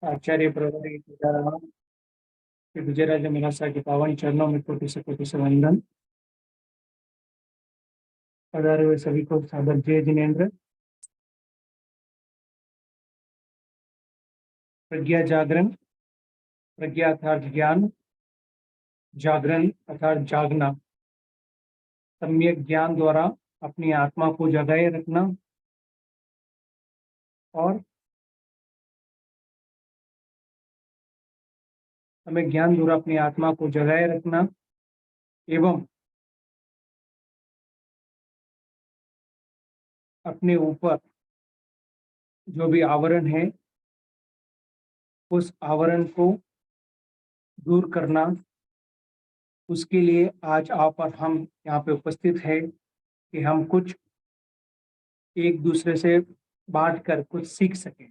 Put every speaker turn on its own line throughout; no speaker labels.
आचार्य प्रवर सीताराम श्री विजयराज मिलासा के पावन चरणों में कोटि से वंदन। पधारे हुए सभी को सादर जय जिनेन्द्र। प्रज्ञा जागरण, प्रज्ञा अर्थात ज्ञान, जागरण अर्थात जागना। सम्यक ज्ञान द्वारा अपनी आत्मा को जगाए रखना और हमें ज्ञान द्वारा अपनी आत्मा को जगाए रखना एवं अपने ऊपर जो भी आवरण है उस आवरण को दूर करना। उसके लिए आज आप और हम यहाँ पे उपस्थित है कि हम कुछ एक दूसरे से बांट कर कुछ सीख सकें।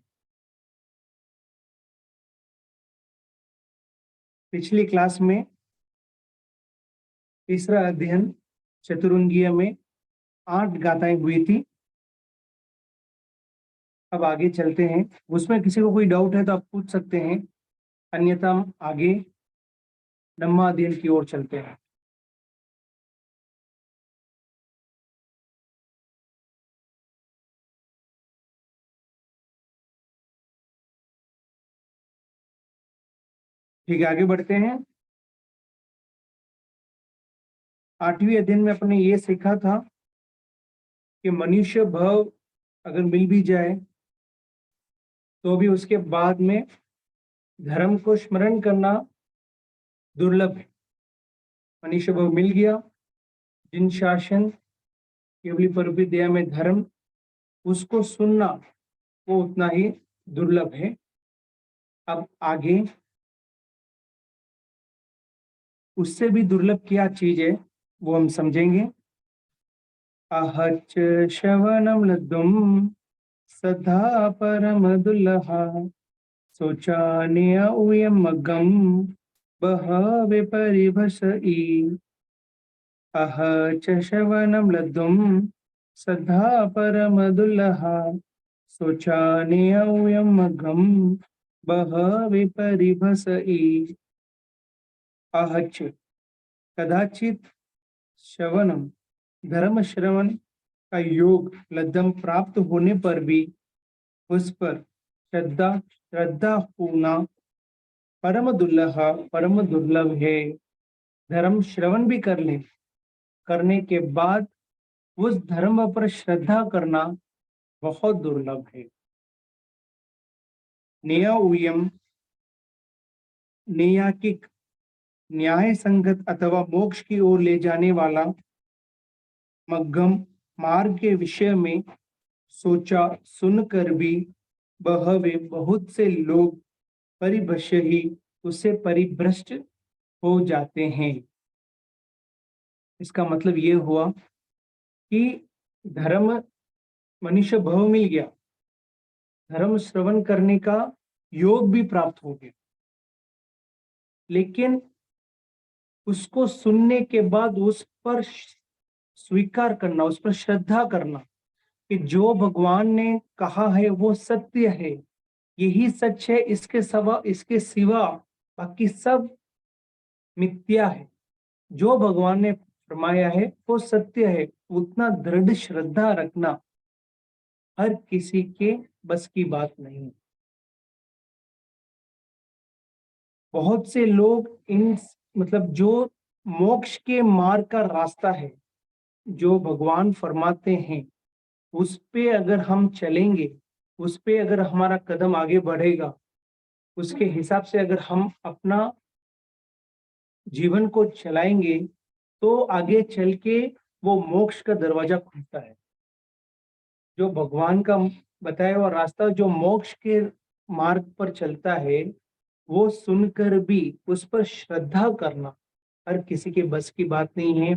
पिछली क्लास में तीसरा अध्ययन चतुरंगीय में 8 गाथाएं हुई थी। अब आगे चलते हैं। उसमें किसी को कोई डाउट है तो आप पूछ सकते हैं, अन्यथा हम आगे ब्रह्मा अध्ययन की ओर चलते हैं। ठीक है, आगे बढ़ते हैं। 8वें अध्ययन में अपने ये सीखा था कि मनुष्य भाव अगर मिल भी जाए तो भी उसके बाद में धर्म को स्मरण करना दुर्लभ है। मनुष्य भाव मिल गया, जिन शासन केवली पर दया में धर्म, उसको सुनना वो उतना ही दुर्लभ है। अब आगे उससे भी दुर्लभ क्या चीज है वो हम समझेंगे। अहच श्रवणम लद्दुम सदा परम दुल्लहा शोचान्य उयमगम बहवे परिभसई। अहच श्रवणम लद्दुम सदा परम दुल्लहा शोचान्य उयमगम बहवे परिभसई। अहच कदाचित श्रवणम धर्म श्रवण का योग लद्दम प्राप्त होने पर भी उस पर श्रद्धा होना परम दुर्लभ है। धर्म श्रवण भी कर ले, करने के बाद उस धर्म पर श्रद्धा करना बहुत दुर्लभ है। न्यायम न्यायिक न्याय संगत अथवा मोक्ष की ओर ले जाने वाला मध्यम मार्ग के विषय में सोचा सुनकर भी बहवे बहुत से लोग परिभ्रष्य ही उससे परिभ्रष्ट हो जाते हैं। इसका मतलब ये हुआ कि धर्म मनुष्य भव मिल गया, धर्म श्रवण करने का योग भी प्राप्त हो गया, लेकिन उसको सुनने के बाद उस पर स्वीकार करना, उस पर श्रद्धा करना कि जो भगवान ने कहा है वो सत्य है, यही सच है, इसके सिवा बाकी सब मिथ्या है। जो भगवान ने फरमाया है वो सत्य है, उतना दृढ़ श्रद्धा रखना हर किसी के बस की बात नहीं। बहुत से लोग इन जो मोक्ष के मार्ग का रास्ता है, जो भगवान फरमाते हैं, उस पे अगर हम चलेंगे, उस पे अगर हमारा कदम आगे बढ़ेगा, उसके हिसाब से अगर हम अपना जीवन को चलाएंगे तो आगे चल के वो मोक्ष का दरवाजा खुलता है। जो भगवान का बताया हुआ रास्ता जो मोक्ष के मार्ग पर चलता है, वो सुनकर भी उस पर श्रद्धा करना हर किसी के बस की बात नहीं है।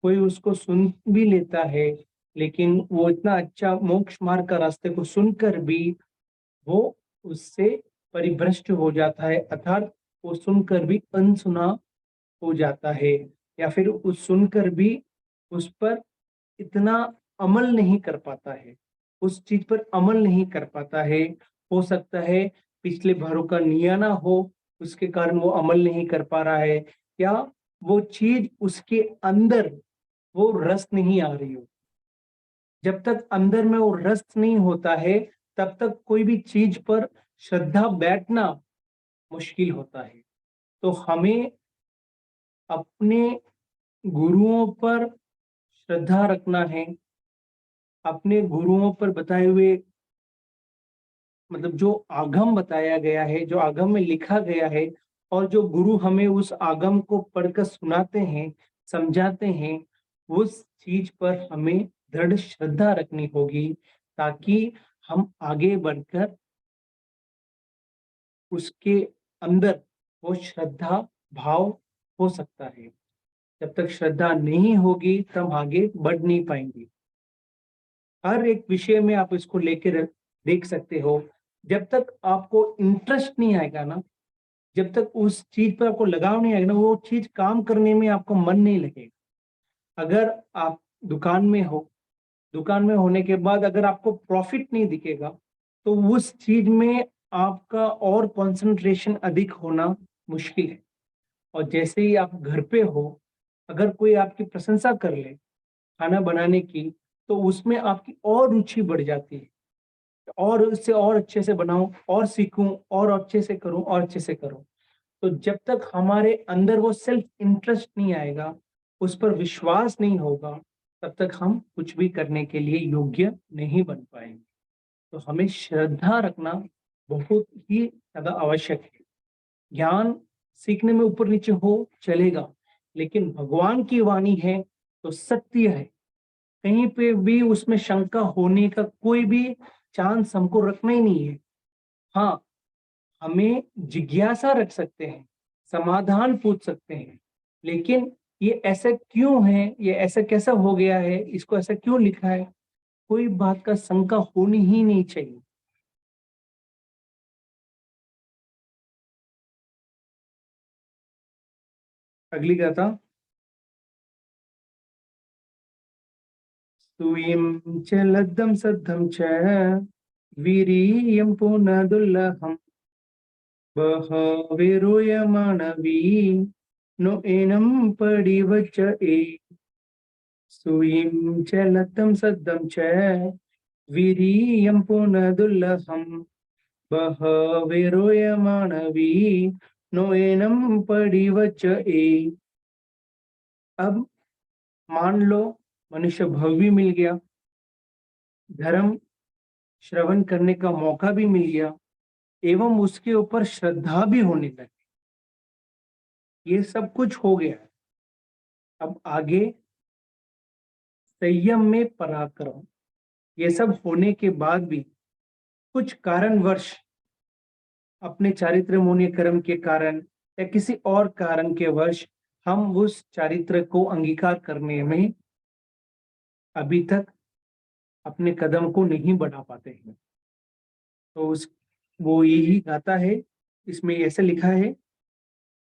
कोई उसको सुन भी लेता है, लेकिन वो इतना अच्छा मोक्ष मार्ग का रास्ते को सुनकर भी वो उससे परिभ्रष्ट हो जाता है, अर्थात वो सुनकर भी अनसुना हो जाता है, या फिर उस सुनकर भी उस पर इतना अमल नहीं कर पाता है, उस चीज पर अमल नहीं कर पाता है। हो सकता है पिछले भरों का नियाना हो, उसके कारण वो अमल नहीं कर पा रहा है, या वो चीज उसके अंदर वो रस नहीं आ रही हो। जब तक अंदर में वो रस नहीं होता है, तब तक कोई भी चीज पर श्रद्धा बैठना मुश्किल होता है। तो हमें अपने गुरुओं पर श्रद्धा रखना है, अपने गुरुओं पर बताए हुए मतलब जो आगम बताया गया है, जो आगम में लिखा गया है, और जो गुरु हमें उस आगम को पढ़कर सुनाते हैं, समझाते हैं, उस चीज पर हमें दृढ़ श्रद्धा रखनी होगी, ताकि हम आगे बढ़कर उसके अंदर वो श्रद्धा भाव हो सकता है। जब तक श्रद्धा नहीं होगी, तब आगे बढ़ नहीं पाएंगे। हर एक विषय में आप इसको लेकर देख सकते हो। जब तक आपको इंटरेस्ट नहीं आएगा ना, जब तक उस चीज पर आपको लगाव नहीं आएगा ना, वो चीज काम करने में आपको मन नहीं लगेगा। अगर आप दुकान में हो, दुकान में होने के बाद अगर आपको प्रॉफिट नहीं दिखेगा, तो उस चीज में आपका और कंसंट्रेशन अधिक होना मुश्किल है। और जैसे ही आप घर पे हो, अगर कोई आपकी प्रशंसा कर ले खाना बनाने की, तो उसमें आपकी और रुचि बढ़ जाती है, और उससे और अच्छे से बनाऊं, और सीखूं, और अच्छे से करूं, और अच्छे से करूं। तो जब तक हमारे अंदर वो सेल्फ इंटरेस्ट नहीं आएगा, उस पर विश्वास नहीं होगा, तब तक हम कुछ भी करने के लिए योग्य नहीं बन पाएंगे। तो हमें श्रद्धा रखना बहुत ही ज्यादा आवश्यक है। ज्ञान सीखने में ऊपर नीचे हो चलेगा, लेकिन भगवान की वाणी है तो सत्य है, कहीं पे भी उसमें शंका होने का कोई भी चांस हमको रखना ही नहीं है। हाँ, हमें जिज्ञासा रख सकते हैं, समाधान पूछ सकते हैं, लेकिन ये ऐसा क्यों है, ये ऐसा कैसा हो गया है, इसको ऐसा क्यों लिखा है, कोई बात का शंका होनी ही नहीं चाहिए। अगली गाथा। स्तूयं च लब्धं सद्धं च वीर्यं पुनर्दुर्लभम् बहवीरूयमाणवी नो एनं परिवच ए। स्तूयं च लब्धं सद्धं च वीर्यं पुनर्दुर्लभम् बहवीरूयमाणवी नो एनं परिवच ए। अब मान लो मनुष्य भव भी मिल गया, धर्म श्रवण करने का मौका भी मिल गया, एवं उसके ऊपर श्रद्धा भी होने लगी, ये सब कुछ हो गया। अब आगे संयम में पराक्रम। ये सब होने के बाद भी कुछ कारणवश, अपने चारित्र मूल्य कर्म के कारण या किसी और कारण के वश, हम उस चारित्र को अंगीकार करने में अभी तक अपने कदम को नहीं बढ़ा पाते हैं। तो उस वो यही गाता है, इसमें ऐसे लिखा है,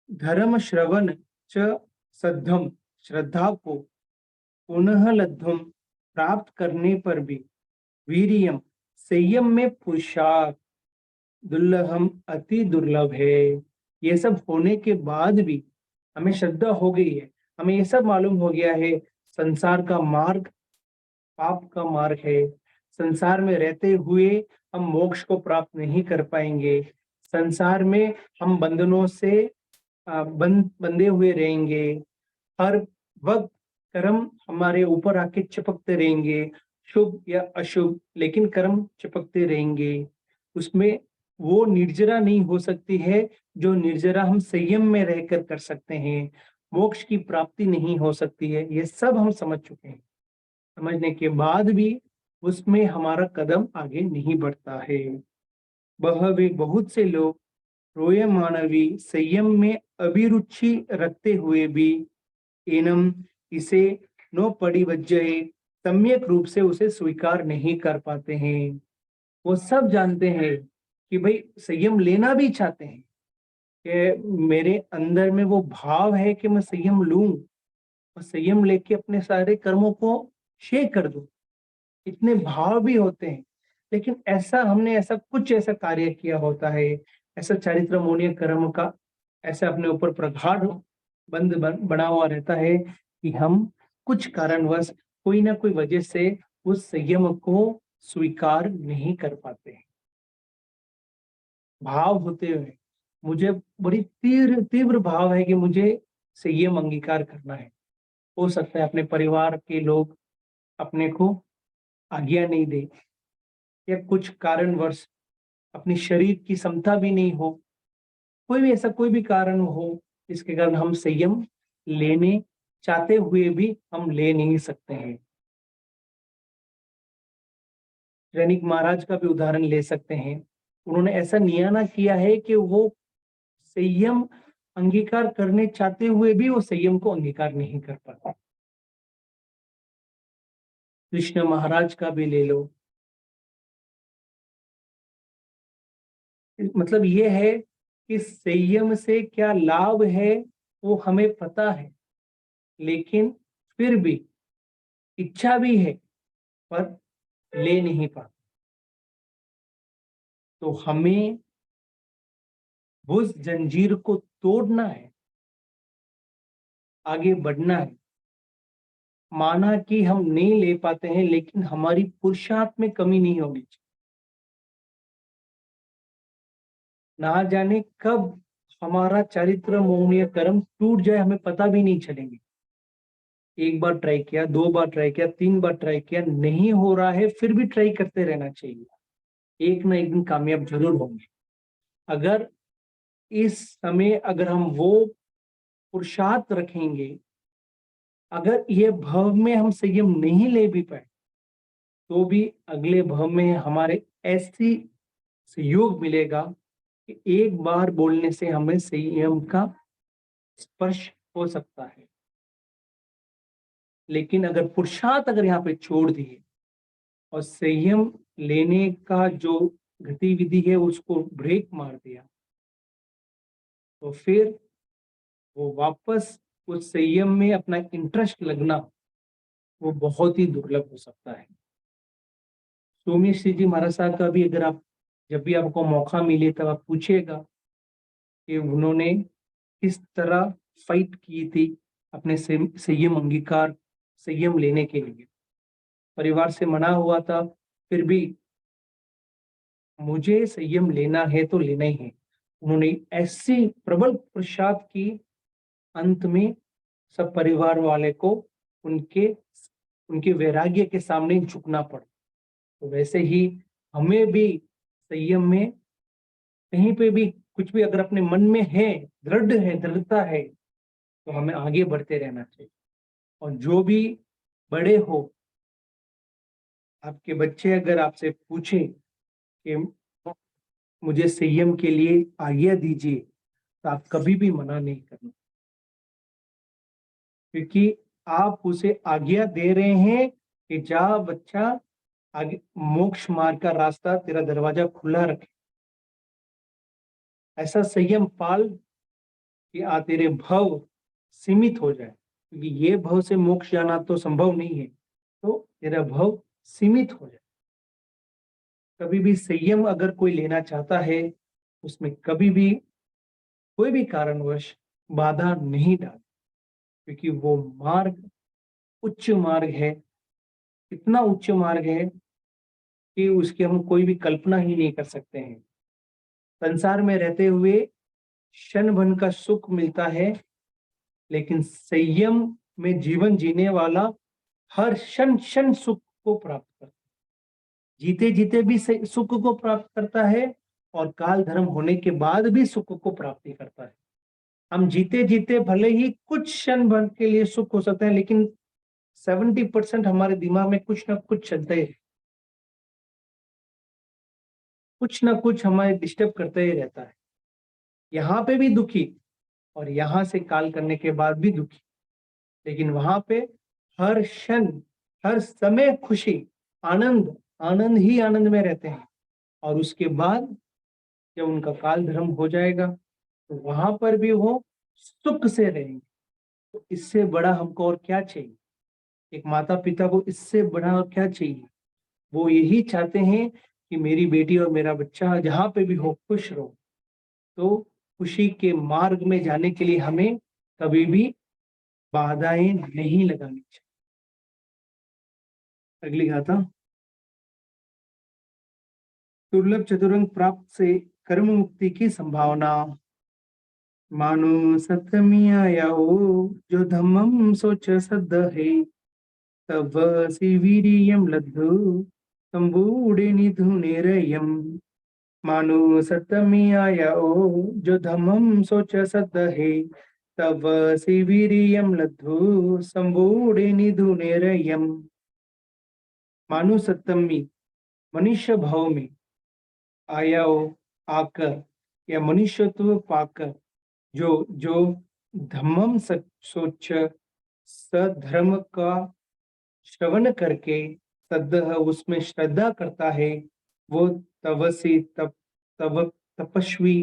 धर्म श्रवण च सद्धम, श्रद्धा को पुनः लब्धुम, प्राप्त करने पर भी, वीरियम, संयम में पुरुषार्थ, दुर्लभम, अति दुर्लभ है। ये सब होने के बाद भी हमें श्रद्धा हो गई है, हमें ये सब मालूम हो गया है, संसार का मार्ग पाप का मार्ग है, संसार में रहते हुए हम मोक्ष को प्राप्त नहीं कर पाएंगे, संसार में हम बंधनों से बंधे हुए रहेंगे, हर वक्त कर्म हमारे ऊपर आके चिपकते रहेंगे, शुभ या अशुभ, लेकिन कर्म चिपकते रहेंगे। उसमें वो निर्जरा नहीं हो सकती है जो निर्जरा हम संयम में रहकर कर सकते हैं। मोक्ष की प्राप्ति नहीं हो सकती है, ये सब हम समझ चुके हैं। समझने के बाद भी उसमें हमारा कदम आगे नहीं बढ़ता है। वह भी बहुत से लोग रोय मानवी संयम में अभिरुचि रखते हुए भी एनम, इसे नो परिवज्जये, सम्यक रूप से उसे स्वीकार नहीं कर पाते हैं। वो सब जानते हैं कि भाई संयम लेना भी चाहते हैं, कि मेरे अंदर में वो भाव है कि मैं संयम लूं और संयम लेके अपने सारे कर्मों को शेष कर दूं, इतने भाव भी होते हैं, लेकिन हमने ऐसा कार्य किया होता है, ऐसा चारित्रमूर्य कर्म का ऐसा अपने ऊपर प्रगाढ़ बना हुआ रहता है कि हम कुछ कारणवश कोई ना कोई वजह से उस संयम को स्वीकार नहीं कर पाते हैं। भाव होते हुए मुझे बड़ी तीव्र तीव्र भाव है कि मुझे संयम अंगीकार करना है। हो सकता है अपने परिवार के लोग अपने को आज्ञा नहीं दे, या कुछ कारणवश अपनी शरीर की क्षमता भी नहीं हो, कोई भी कारण हो जिसके कारण हम संयम लेने चाहते हुए भी हम ले नहीं सकते हैं। जैनिक महाराज का भी उदाहरण ले सकते हैं। उन्होंने ऐसा नियाना किया है कि वो संयम अंगीकार करने चाहते हुए भी वो संयम को अंगीकार नहीं कर पाते। कृष्ण महाराज का भी ले लो, मतलब ये है कि संयम से क्या लाभ है वो हमें पता है, लेकिन फिर भी इच्छा भी है पर ले नहीं पाते। तो हमें उस जंजीर को तोड़ना है, आगे बढ़ना है। माना कि हम नहीं ले पाते हैं, लेकिन हमारी पुरुषार्थ में कमी नहीं होगी। ना जाने कब हमारा चारित्र मोहनीय कर्म टूट जाए, हमें पता भी नहीं चलेंगे। एक बार ट्राई किया, 2 बार ट्राई किया, 3 बार ट्राई किया, नहीं हो रहा है, फिर भी ट्राई करते रहना चाहिए। एक ना एक दिन कामयाब जरूर होंगे। अगर इस समय अगर हम वो पुरुषार्थ रखेंगे, अगर ये भव में हम संयम नहीं ले भी पाए, तो भी अगले भव में हमारे ऐसी सहयोग मिलेगा कि एक बार बोलने से हमें संयम का स्पर्श हो सकता है। लेकिन अगर पुरुषार्थ अगर यहाँ पे छोड़ दिए और संयम लेने का जो गतिविधि है उसको ब्रेक मार दिया, तो फिर वो वापस उस संयम में अपना इंटरेस्ट लगना वो बहुत ही दुर्लभ हो सकता है। सोमेश जी महाराज साहब का भी अगर आप जब भी आपको मौका मिले तब आप पूछिएगा कि उन्होंने किस तरह फाइट की थी अपने संयम अंगीकार संयम लेने के लिए। परिवार से मना हुआ था, फिर भी मुझे संयम लेना है तो लेना ही है। उन्होंने ऐसी प्रबल पुरुषार्थ की, अंत में सब परिवार वाले को उनके उनके वैराग्य के सामने झुकना पड़ा। तो वैसे ही हमें भी संयम में कहीं पे भी कुछ भी अगर अपने मन में है, दृढ़ता है, तो हमें आगे बढ़ते रहना चाहिए। और जो भी बड़े हो, आपके बच्चे अगर आपसे पूछे कि मुझे संयम के लिए आज्ञा दीजिए, तो आप कभी भी मना नहीं करना, क्योंकि आप उसे आज्ञा दे रहे हैं कि जा बच्चा, आगे मोक्ष मार्ग का रास्ता तेरा दरवाजा खुला रखे। ऐसा संयम पाल कि तेरे भव सीमित हो जाए, क्योंकि ये भव से मोक्ष जाना तो संभव नहीं है, तो तेरा भव सीमित हो जाए। कभी भी संयम अगर कोई लेना चाहता है, उसमें कभी भी कोई भी कारणवश बाधा नहीं डाल, क्योंकि वो मार्ग उच्च मार्ग है, इतना उच्च मार्ग है कि उसकी हम कोई भी कल्पना ही नहीं कर सकते हैं। संसार में रहते हुए क्षण भर का सुख मिलता है, लेकिन संयम में जीवन जीने वाला हर क्षण क्षण सुख को प्राप्त करता है, जीते जीते भी सुख को प्राप्त करता है, और काल धर्म होने के बाद भी सुख को प्राप्ति करता है। हम जीते जीते भले ही कुछ क्षण भर के लिए सुख हो सकते हैं, लेकिन 70% हमारे दिमाग में कुछ ना कुछ चलता ही, कुछ ना कुछ हमारे डिस्टर्ब करते ही रहता है। यहाँ पे भी दुखी, और यहाँ से काल करने के बाद भी दुखी, लेकिन वहां पे हर क्षण हर समय खुशी, आनंद आनंद ही आनंद में रहते हैं। और उसके बाद जब उनका काल धर्म हो जाएगा, तो वहां पर भी वो सुख से रहेंगे। तो इससे बड़ा हमको और क्या चाहिए? एक माता पिता को इससे बड़ा और क्या चाहिए? वो यही चाहते हैं कि मेरी बेटी और मेरा बच्चा जहाँ पे भी हो खुश रहो। तो खुशी के मार्ग में जाने के लिए हमें कभी भी बाधाएं नहीं लगानी चाहिए। अगली गाथा। दुर्लभ चतुरंग प्राप्त से कर्म मुक्ति की संभावना। मानो सतमी आया हो जो धम्मम सोच सद है, तब शिवीरियम लद्धु तंबूड़े निधु निरयम। मानो सतमी आया हो जो धम्मम सोच सद है, तब शिवीरियम लद्धु संबूढ़े निधु निरयम। मानो सप्तमी मनुष्य भाव में आया हो, आकर या मनुष्यत्व पाकर, जो जो धम्मम सोच सधर्म का श्रवण करके सद्दह उसमें श्रद्धा करता है, वो तवसी तव तपस्वी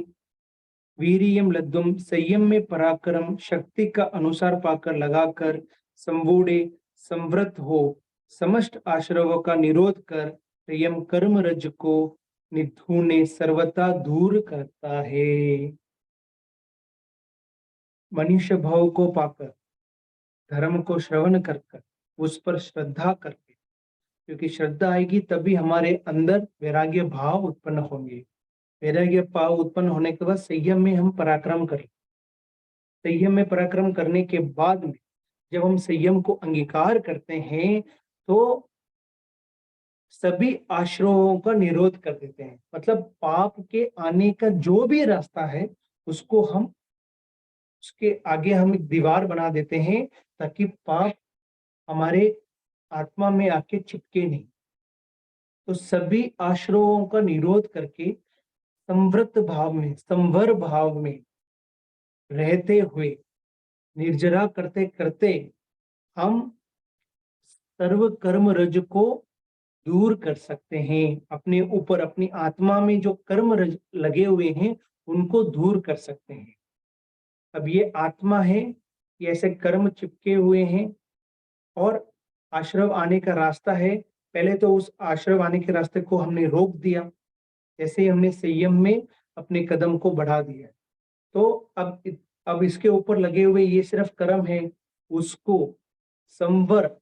वीरियम लद्दुम संयम में पराक्रम शक्ति का अनुसार पाकर लगाकर संबूढ़े संवृत हो समस्त आश्रवों का निरोध कर यम कर्म रज को निधूने सर्वथा दूर करता है। मनुष्य भाव को पाकर धर्म को श्रवण कर कर उस पर श्रद्धा करके, क्योंकि श्रद्धा आएगी तभी हमारे अंदर वैराग्य भाव उत्पन्न होंगे। वैराग्य भाव उत्पन्न होने के बाद संयम में हम पराक्रम करें। संयम में पराक्रम करने के बाद में जब हम संयम को अंगीकार करते हैं तो सभी आश्रयों का निरोध कर देते हैं। मतलब पाप के आने का जो भी रास्ता है उसको हम उसके आगे हम एक दीवार बना देते हैं, ताकि पाप हमारे आत्मा में आके चिपके नहीं। तो सभी आश्रयों का निरोध करके संवृत भाव में संवर भाव में रहते हुए निर्जरा करते करते हम सर्व कर्म रज को दूर कर सकते हैं। अपने ऊपर अपनी आत्मा में जो कर्म रज लगे हुए हैं उनको दूर कर सकते हैं। अब ये आत्मा है, ये ऐसे कर्म चिपके हुए हैं और आश्रव आने का रास्ता है। पहले तो उस आश्रव आने के रास्ते को हमने रोक दिया, जैसे ही हमने संयम में अपने कदम को बढ़ा दिया। तो अब इसके ऊपर लगे हुए ये सिर्फ कर्म है, उसको संवर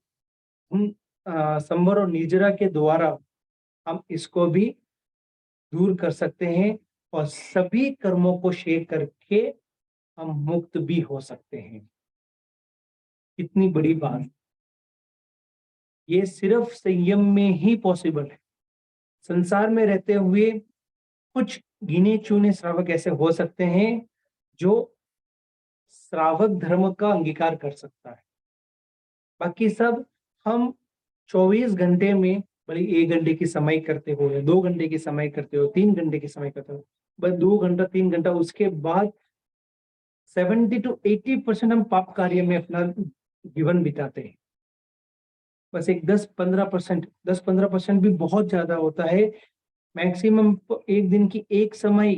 संवर और निर्जरा के द्वारा हम इसको भी दूर कर सकते हैं और सभी कर्मों को शेयर करके हम मुक्त भी हो सकते हैं। कितनी बड़ी बात। ये सिर्फ संयम में ही पॉसिबल है। संसार में रहते हुए कुछ गिने चुने श्रावक ऐसे हो सकते हैं जो श्रावक धर्म का अंगीकार कर सकता है। बाकी सब हम 24 घंटे में, भले 1 घंटे की समय करते हो या 2 घंटे की समय करते हो, 3 घंटे की समय करते हो, बस 2 घंटा 3 घंटा, उसके बाद 70 to 80% हम पाप कार्य में अपना जीवन बिताते हैं। बस एक 10-15% भी बहुत ज्यादा होता है। मैक्सिमम एक दिन की एक समय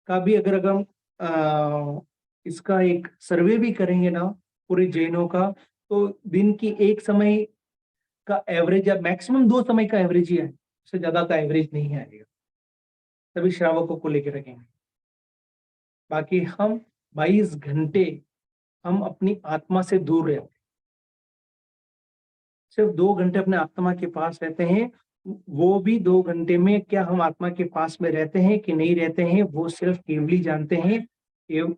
का भी अगर हम इसका एक सर्वे भी करेंगे ना पूरे जैनों का, तो दिन की एक समय का एवरेज या मैक्सिमम 2 समय का एवरेज ही है, उससे ज्यादा का एवरेज नहीं आएगा। सभी श्रावकों को लेकर रखेंगे। बाकी हम 22 घंटे हम अपनी आत्मा से दूर रहते हैं। सिर्फ 2 घंटे अपने आत्मा के पास रहते हैं। वो भी 2 घंटे में क्या हम आत्मा के पास में रहते हैं कि नहीं रहते हैं, वो सिर्फ केवली जानते हैं।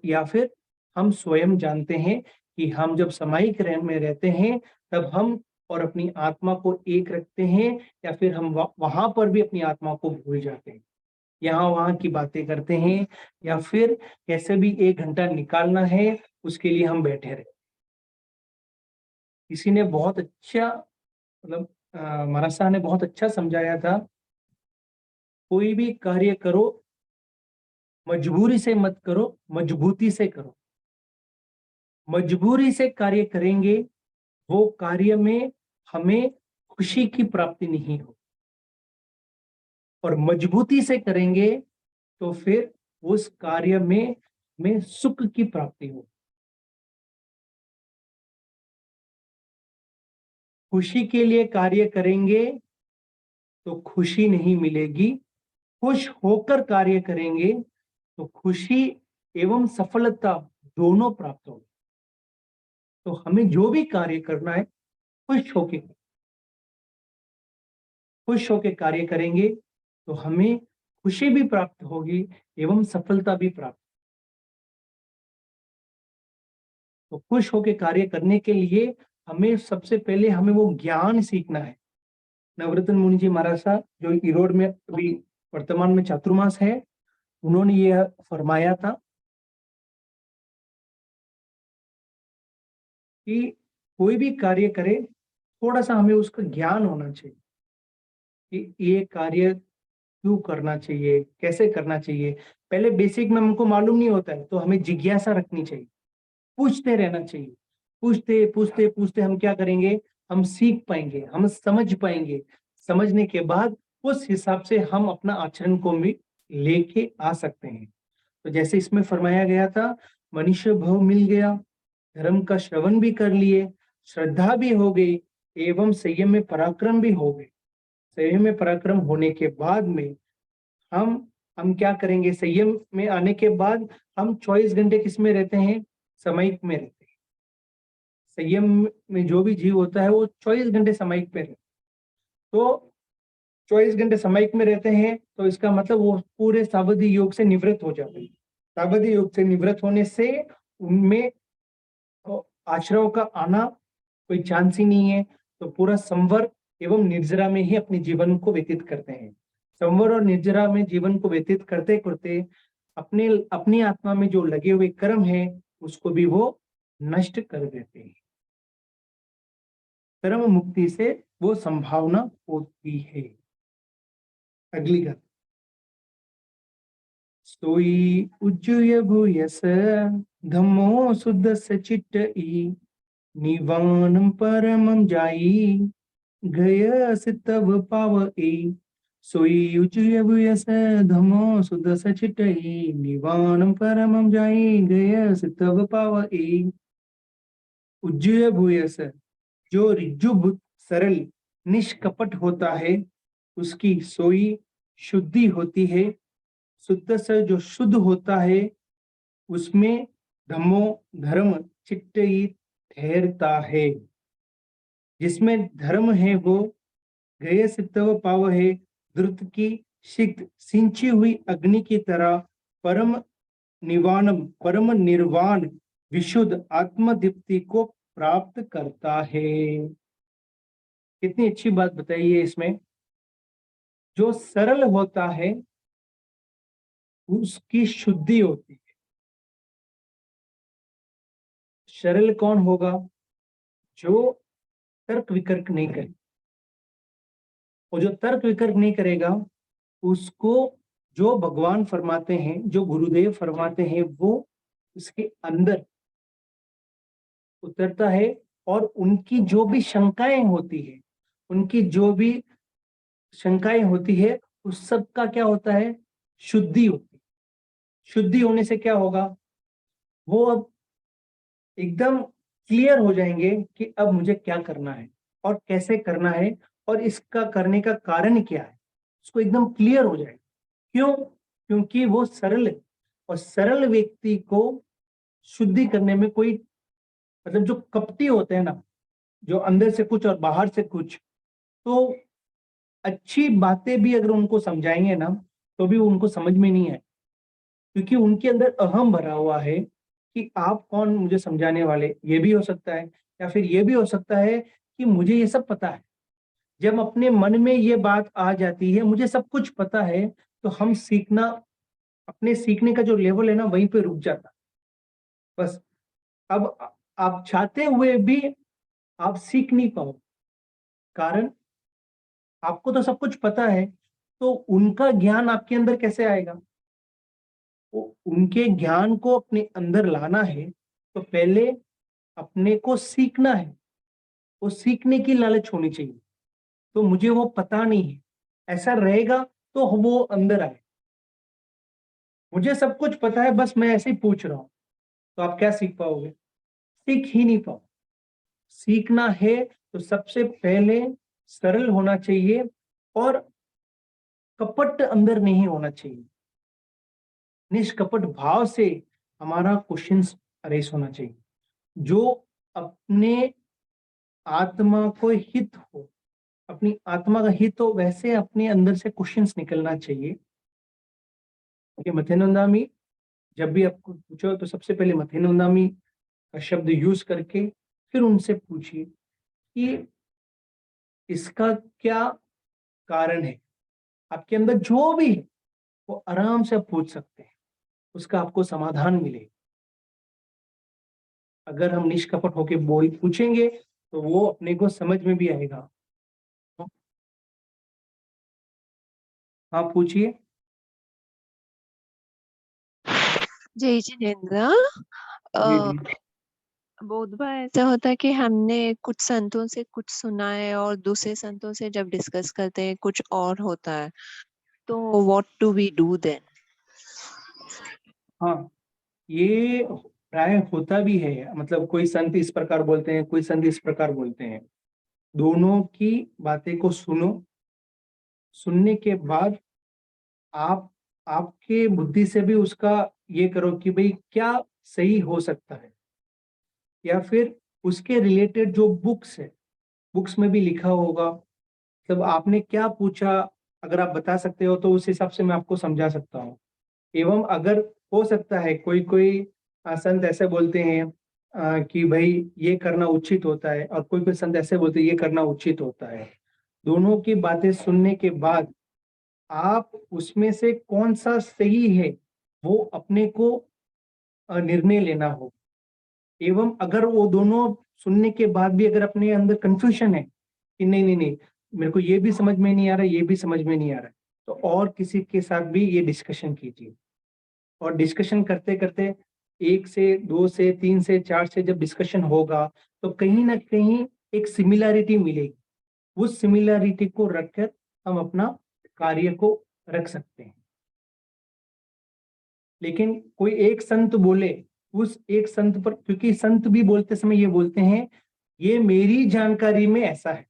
या फिर हम स्वयं जानते हैं कि हम जब सामायिक में रहते हैं तब हम और अपनी आत्मा को एक रखते हैं, या फिर हम वहां पर भी अपनी आत्मा को भूल जाते हैं, यहाँ वहां की बातें करते हैं, या फिर कैसे भी 1 घंटा निकालना है उसके लिए हम बैठे रहे। किसी ने बहुत अच्छा, मतलब महाराज साहब ने बहुत अच्छा समझाया था, कोई भी कार्य करो मजबूरी से मत करो, मजबूती से करो। मजबूरी से कार्य करेंगे वो कार्य में हमें खुशी की प्राप्ति नहीं हो, और मजबूती से करेंगे तो फिर उस कार्य में सुख की प्राप्ति हो। खुशी के लिए कार्य करेंगे तो खुशी नहीं मिलेगी। खुश होकर कार्य करेंगे तो खुशी एवं सफलता दोनों प्राप्त होगी। तो हमें जो भी कार्य करना है खुश होके कार्य करेंगे तो हमें खुशी भी प्राप्त होगी एवं सफलता भी प्राप्त। तो खुश होके कार्य करने के लिए हमें सबसे पहले हमें वो ज्ञान सीखना है। नवरत्न मुनि जी महाराज साहब जो ईरोड में अभी वर्तमान में चातुर्मास है, उन्होंने ये फरमाया था कि कोई भी कार्य करे थोड़ा सा हमें उसका ज्ञान होना चाहिए कि ये कार्य क्यों करना चाहिए, कैसे करना चाहिए। पहले बेसिक में हमको मालूम नहीं होता है तो हमें जिज्ञासा रखनी चाहिए, पूछते रहना चाहिए। पूछते पूछते पूछते हम क्या करेंगे, हम सीख पाएंगे, हम समझ पाएंगे। समझने के बाद उस हिसाब से हम अपना आचरण को भी लेके आ सकते हैं। तो जैसे इसमें फरमाया गया था, मनुष्य भव मिल गया, धर्म का श्रवण भी कर लिए, श्रद्धा भी हो गई एवं संयम में पराक्रम भी हो गए। संयम में पराक्रम होने के बाद में हम हम क्या करेंगे, संयम में आने के बाद हम 24 घंटे किस में रहते हैं, सामयिक में रहते हैं। संयम में जो भी जीव होता है वो 24 घंटे सामयिक में रहता है। तो 24 घंटे सामयिक में रहते हैं तो इसका मतलब वो पूरे सावधि योग से निवृत्त हो जाते हैं। सावधि योग से निवृत्त होने से उनमें आश्रव का आना कोई चांस ही नहीं है। तो पूरा संवर एवं निर्जरा में ही अपने जीवन को व्यतीत करते हैं। संवर और निर्जरा में जीवन को व्यतीत करते करते अपने अपनी आत्मा में जो लगे हुए कर्म है उसको भी वो नष्ट कर देते हैं। कर्म मुक्ति से वो संभावना होती है। अगली गत सोई उज्जय भूयस धम्मो शुद्ध सचित निवानम परमम जाई गय सितव पावई। सोई उज्जय भूयस धम्मो शुद्ध सचित निवानम परमम जाई गय सितव पावई। उज्जय भूयस जो ऋजु सरल निष्कपट होता है उसकी सोई शुद्धि होती है। शुद्ध से जो शुद्ध होता है उसमें धम्मो धर्म चिट्टई ठहरता है। जिसमें धर्म है वो गय सिद्धव पाव है, द्रुत की सिक्त सिंची हुई अग्नि की तरह परम निवानम परम निर्वाण विशुद्ध आत्मदीप्ति को प्राप्त करता है। कितनी अच्छी बात बताई है इसमें। जो सरल होता है उसकी शुद्धि होती है। सरल कौन होगा, जो तर्क वितर्क नहीं करे। और जो तर्क वितर्क नहीं करेगा उसको जो भगवान फरमाते हैं, जो गुरुदेव फरमाते हैं वो उसके अंदर उतरता है। और उनकी जो भी शंकाएं होती है, उनकी जो भी शंकाएं होती है उस सब का क्या होता है, शुद्धि होती है। शुद्धि होने से क्या होगा, वो अब एकदम क्लियर हो जाएंगे कि अब मुझे क्या करना है और कैसे करना है और इसका करने का कारण क्या है, उसको एकदम क्लियर हो जाएगा। क्यों, क्योंकि वो सरल है। और सरल व्यक्ति को शुद्धि करने में कोई मतलब जो कपटी होते हैं ना, जो अंदर से कुछ और बाहर से कुछ, तो अच्छी बातें भी अगर उनको समझाएंगे ना तो भी उनको समझ में नहीं आए। क्योंकि उनके अंदर अहम भरा हुआ है कि आप कौन मुझे समझाने वाले। ये भी हो सकता है या फिर ये भी हो सकता है कि मुझे ये सब पता है। जब अपने मन में ये बात आ जाती है मुझे सब कुछ पता है, तो हम सीखना, अपने सीखने का जो लेवल है ना वहीं पे रुक जाता है। बस अब आप चाहते हुए भी आप सीख नहीं पाओ। कारण आपको तो सब कुछ पता है, तो उनका ज्ञान आपके अंदर कैसे आएगा। वो उनके ज्ञान को अपने अंदर लाना है तो पहले अपने को सीखना है। वो सीखने की लालच होनी चाहिए। तो मुझे वो पता नहीं है ऐसा रहेगा तो वो अंदर आए। मुझे सब कुछ पता है बस मैं ऐसे ही पूछ रहा हूं, तो आप क्या सीख पाओगे, सीख ही नहीं पाओ। सीखना है तो सबसे पहले सरल होना चाहिए और कपट अंदर नहीं होना चाहिए। निष्कपट भाव से हमारा क्वेश्चंस रेस होना चाहिए, जो अपने आत्मा को हित हो, अपनी आत्मा का हित हो, वैसे अपने अंदर से क्वेश्चंस निकलना चाहिए। कि मथेनंदामी, जब भी आपको पूछो तो सबसे पहले मथेनंदामी का शब्द यूज करके फिर उनसे पूछिए कि इसका क्या कारण है। आपके अंदर जो भी है वो आराम से आप पूछ सकते हैं, उसका आपको समाधान मिलेगा। अगर हम निष्कपट होके बोल पूछेंगे तो वो अपने को समझ में भी आएगा। हाँ पूछिए।
जय जिनेन्द्र।
जी
अ,
जी।
बहुत बार ऐसा होता है कि हमने कुछ संतों से कुछ सुना है और दूसरे संतों से जब डिस्कस करते हैं कुछ और होता है, तो what do we do then?
हाँ, ये प्राय होता भी है। मतलब कोई संत इस प्रकार बोलते हैं, कोई संत इस प्रकार बोलते हैं। दोनों की बातें को सुनो, सुनने के बाद आप आपके बुद्धि से भी उसका ये करो कि भाई क्या सही हो सकता है, या फिर उसके रिलेटेड जो बुक्स है, बुक्स में भी लिखा होगा। मतलब आपने क्या पूछा, अगर आप बता सकते हो तो उस हिसाब से मैं आपको समझा सकता हूँ। एवं अगर हो सकता है कोई कोई संत ऐसे बोलते हैं कि भाई ये करना उचित होता है, और कोई कोई संत ऐसे बोलते हैं ये करना उचित होता है। दोनों की बातें सुनने के बाद आप उसमें से कौन सा सही है वो अपने को निर्णय लेना हो। एवं अगर वो दोनों सुनने के बाद भी अगर अपने अंदर कंफ्यूजन है कि नहीं नहीं नहीं, मेरे को ये भी समझ में नहीं आ रहा, ये भी समझ में नहीं आ रहा, तो और किसी के साथ भी ये डिस्कशन कीजिए। और डिस्कशन करते करते एक से दो से तीन से चार से जब डिस्कशन होगा तो कहीं ना कहीं एक सिमिलैरिटी मिलेगी। उस सिमिलैरिटी को रखकर हम अपना कार्य को रख सकते हैं। लेकिन कोई एक संत बोले, उस एक संत पर, क्योंकि संत भी बोलते समय ये बोलते हैं ये मेरी जानकारी में ऐसा है,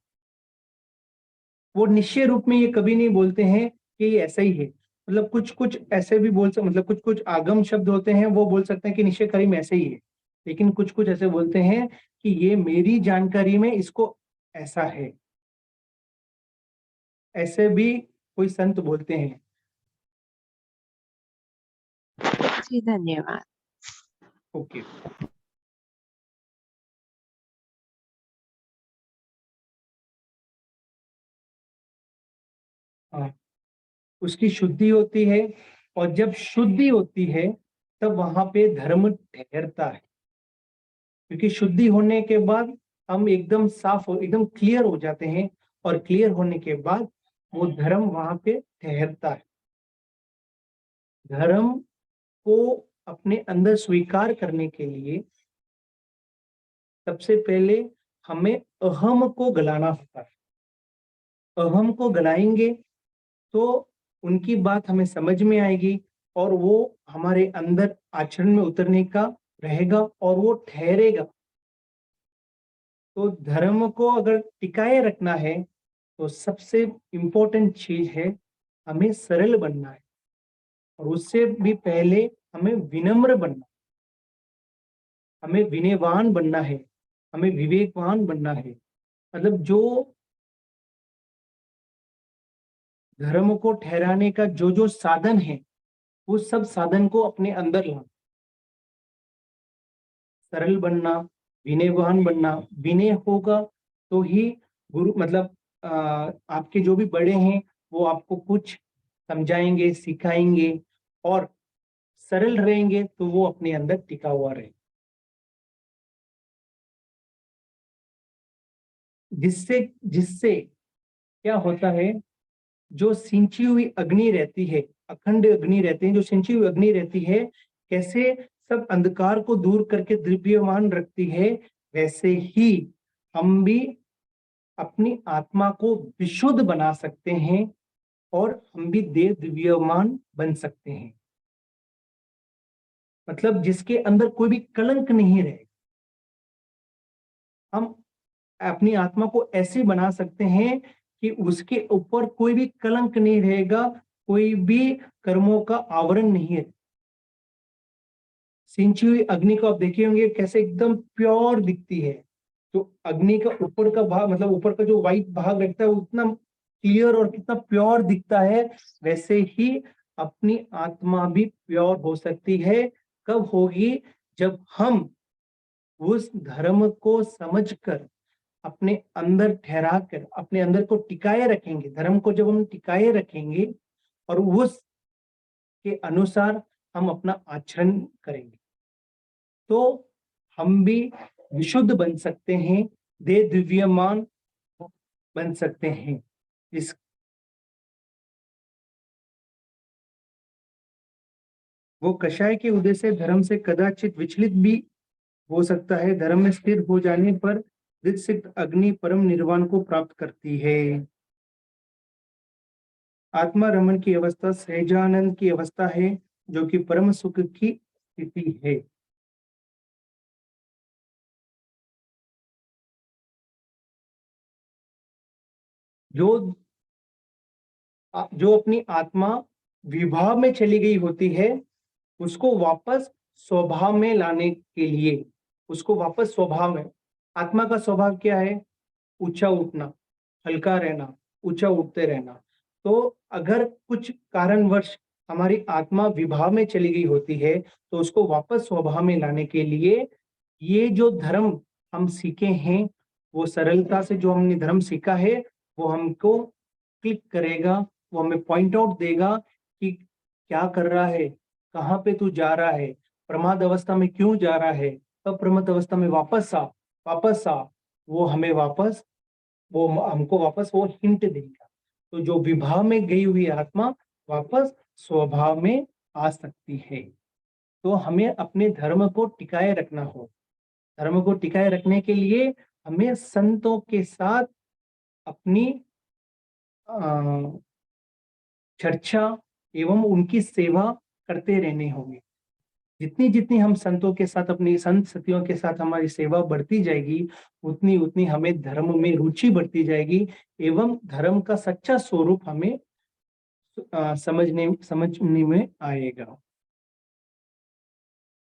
वो निश्चय रूप में ये कभी नहीं बोलते हैं कि ये ऐसा ही है। मतलब कुछ कुछ ऐसे भी बोल सकते, मतलब कुछ कुछ आगम शब्द होते हैं वो बोल सकते हैं कि निश्चयकारी में ऐसे ही है। लेकिन कुछ कुछ ऐसे बोलते हैं कि ये मेरी जानकारी में इसको ऐसा है, ऐसे भी कोई संत बोलते हैं।
जी धन्यवाद।
ओके। हाँ, उसकी शुद्धि होती है, और जब शुद्धि होती है तब वहां पे धर्म ठहरता है। क्योंकि शुद्धि होने के बाद हम एकदम साफ हो, एकदम क्लियर हो जाते हैं, और क्लियर होने के बाद वो धर्म वहां पे ठहरता है। धर्म को अपने अंदर स्वीकार करने के लिए सबसे पहले हमें अहम को गलाना होता है। अहम को गलाएंगे तो उनकी बात हमें समझ में आएगी, और वो हमारे अंदर आचरण में उतरने का रहेगा और वो ठहरेगा। तो धर्म को अगर टिकाए रखना है तो सबसे इम्पोर्टेंट चीज है हमें सरल बनना है, और उससे भी पहले हमें विनम्र बनना, हमें विनयवान बनना है, हमें विवेकवान बनना है। मतलब जो धर्म को ठहराने का जो जो साधन है वो सब साधन को अपने अंदर लाना। सरल बनना, विनयवान बनना। विनय होगा तो ही गुरु, मतलब आपके जो भी बड़े हैं वो आपको कुछ समझाएंगे, सिखाएंगे। और सरल रहेंगे तो वो अपने अंदर टिका हुआ रहे, जिससे जिससे क्या होता है, जो सिंची हुई अग्नि रहती है, अखंड अग्नि रहती है, जो सिंची हुई अग्नि रहती है, कैसे सब अंधकार को दूर करके दिव्यमान रखती है, वैसे ही हम भी अपनी आत्मा को विशुद्ध बना सकते हैं, और हम भी देव दिव्यमान बन सकते हैं। मतलब जिसके अंदर कोई भी कलंक नहीं रहे। हम अपनी आत्मा को ऐसे बना सकते हैं कि उसके ऊपर कोई भी कलंक नहीं रहेगा, कोई भी कर्मों का आवरण नहीं है। सिंची हुई अग्नि को आप देखे होंगे कैसे एकदम प्योर दिखती है। तो अग्नि का ऊपर का भाग, मतलब ऊपर का जो व्हाइट भाग रहता है, वो उतना क्लियर और कितना प्योर दिखता है। वैसे ही अपनी आत्मा भी प्योर हो सकती है। कब होगी? जब हम उस धर्म को समझकर अपने अंदर ठहरा कर अपने अंदर को टिकाए रखेंगे। धर्म को जब हम टिकाए रखेंगे और उस के अनुसार हम अपना आचरण करेंगे, तो हम भी विशुद्ध बन सकते हैं, दे दिव्यमान बन सकते हैं। इस वो कषाय के उदय से धर्म से कदाचित विचलित भी हो सकता है। धर्म में स्थिर हो जाने पर दिक्सित अग्नि परम निर्वाण को प्राप्त करती है। आत्मा रमन की अवस्था सहजानंद की अवस्था है, जो कि परम सुख की स्थिति है। जो जो अपनी आत्मा विभाव में चली गई होती है, उसको वापस स्वभाव में लाने के लिए, उसको वापस स्वभाव में, आत्मा का स्वभाव क्या है? ऊंचा उठना, हल्का रहना, ऊंचा उठते रहना। तो अगर कुछ कारणवश हमारी आत्मा विभाव में चली गई होती है, तो उसको वापस स्वभाव में लाने के लिए ये जो धर्म हम सीखे हैं, वो सरलता से जो हमने धर्म सीखा है, वो हमको क्लिक करेगा, वो हमें पॉइंट आउट देगा कि क्या कर रहा है, कहाँ पे तू जा रहा है, प्रमाद अवस्था में क्यों जा रहा है, अप्रमत्त अवस्था में वापस आ, वापस आ। वो हमें वापस, वो हमको वापस वो हिंट देगा। तो जो विभाव में गई हुई आत्मा वापस स्वभाव में आ सकती है। तो हमें अपने धर्म को टिकाए रखना हो। धर्म को टिकाए रखने के लिए हमें संतों के साथ अपनी चर्चा एवं उनकी सेवा करते रहने होंगे। जितनी जितनी हम संतों के साथ, अपनी संत सतियों के साथ हमारी सेवा बढ़ती जाएगी, उतनी उतनी हमें धर्म में रुचि बढ़ती जाएगी एवं धर्म का सच्चा स्वरूप हमें समझने में आएगा।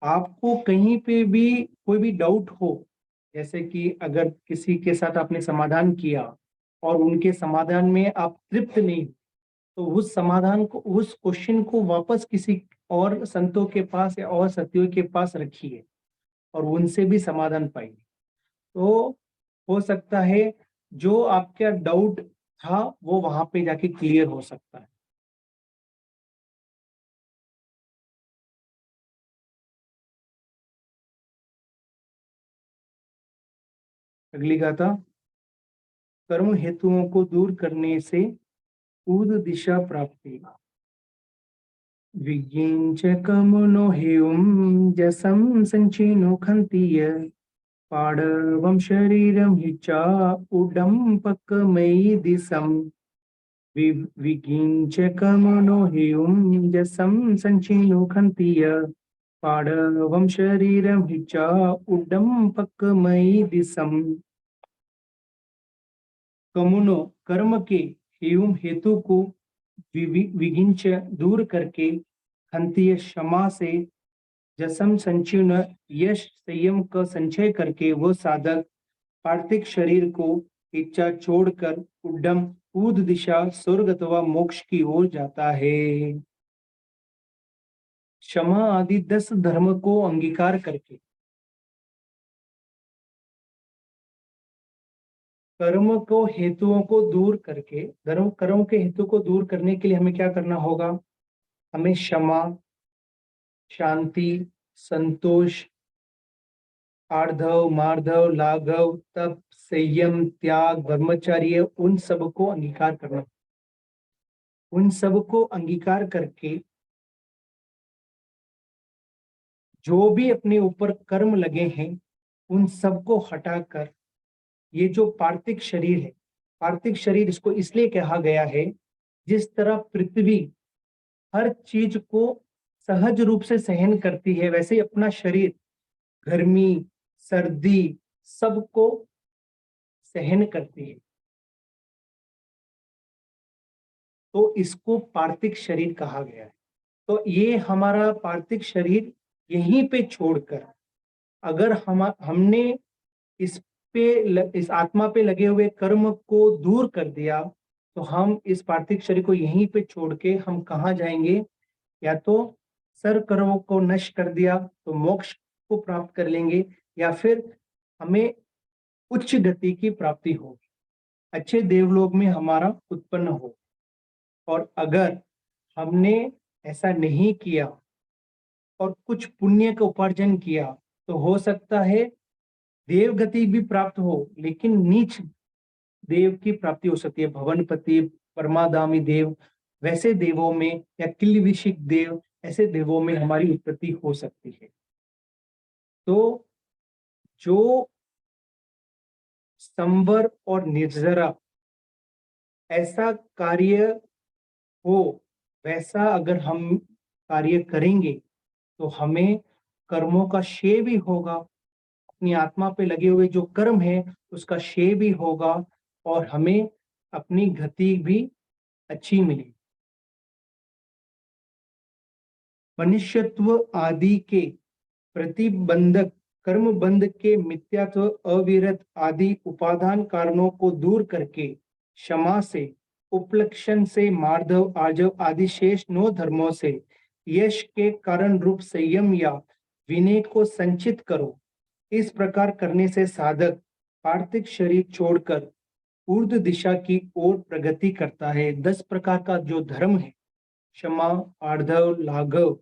आपको कहीं पे भी कोई भी डाउट हो, जैसे कि अगर किसी के साथ आपने समाधान किया और उनके समाधान में आप तृप्त नहीं, तो उस समाधान को, उस क्वेश्चन को वापस किसी और संतों के पास या और सतियों के पास रखिए और उनसे भी समाधान पाइए। तो हो सकता है जो आपका डाउट था वो वहां पे जाके क्लियर हो सकता है। अगली गाथा। कर्म हेतुओं को दूर करने से ऊर्ध्व दिशा प्राप्ति। विज्ञान च कमनो हेयं जसं संचिनो खन्तीय पाडवं शरीरं हि च उडम्पकमयि दिशम्। विज्ञान च कमनो हेयं जसं संचिनो खन्तीय पाडवं शरीरं हि च उडम्पकमयि दिशम्। कमुनो कर्म के एवं हेतु को विगिंच दूर करके खंतीय क्षमा से जसम संचीर्ण यश संयम का संचय करके वो साधक पार्थिव शरीर को इच्छा छोड़कर उड्डम ऊर्ध्व दिशा स्वर्ग अथवा मोक्ष की ओर जाता है। क्षमा आदि 10 धर्म को अंगीकार करके कर्म को हेतुओं को दूर करके, कर्म के हेतु को दूर करने के लिए हमें क्या करना होगा? हमें क्षमा, शांति, संतोष, आर्धव, मार्धव, लाघव, तप, संयम, त्याग, ब्रह्मचर्य, उन सब को अंगीकार करना। उन सब को अंगीकार करके जो भी अपने ऊपर कर्म लगे हैं, उन सब को हटाकर ये जो पार्थिव शरीर है, पार्थिव शरीर इसको इसलिए कहा गया है, जिस तरह पृथ्वी हर चीज को सहज रूप से सहन करती है, वैसे ही अपना शरीर गर्मी, सर्दी सबको सहन करती है। तो इसको पार्थिव शरीर कहा गया है। तो ये हमारा पार्थिव शरीर यहीं पे छोड़कर अगर हमने इस इस आत्मा पे लगे हुए कर्म को दूर कर दिया, तो हम इस पार्थिव शरीर को यहीं पे छोड़ के हम कहाँ जाएंगे? या तो सर्व कर्मों को नष्ट कर दिया तो मोक्ष को प्राप्त कर लेंगे, या फिर हमें उच्च गति की प्राप्ति होगी, अच्छे देवलोक में हमारा उत्पन्न हो। और अगर हमने ऐसा नहीं किया और कुछ पुण्य का उपार्जन किया, तो हो सकता है देव गति भी प्राप्त हो, लेकिन नीच देव की प्राप्ति हो सकती है। भवनपति, परमादामी देव, वैसे देवों में, या किल्विषिक देव, ऐसे देवों में हमारी उत्पत्ति हो सकती है। तो जो संवर और निर्जरा ऐसा कार्य हो, वैसा अगर हम कार्य करेंगे तो हमें कर्मों का क्षय भी होगा, अपनी आत्मा पे लगे हुए जो कर्म है उसका क्षय भी होगा, और हमें अपनी गति भी अच्छी मिलेगी। मनुष्यत्व आदि के प्रतिबंधक कर्म बंध के मिथ्यात्व, अविरत आदि उपादान कारणों को दूर करके क्षमा से, उपलक्षण से, मार्धव, आर्जव आदि शेष 9 धर्मों से यश के कारण रूप संयम या विनय को संचित करो। इस प्रकार करने से साधक पार्थिव शरीर छोड़कर ऊर्ध्व दिशा की ओर प्रगति करता है। 10 प्रकार का जो धर्म है, क्षमा, आर्धव, लाघव,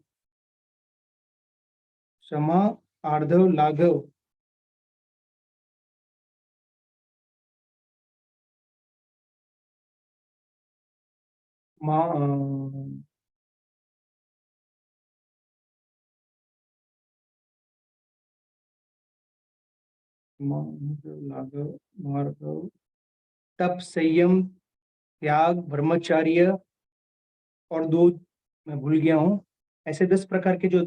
क्षमा, आर्धव, लाघव, लाघव, मार्गव, तप, संयम, त्याग, ब्रह्मचर्य, और 2 मैं भूल गया हूँ। ऐसे 10 प्रकार के जो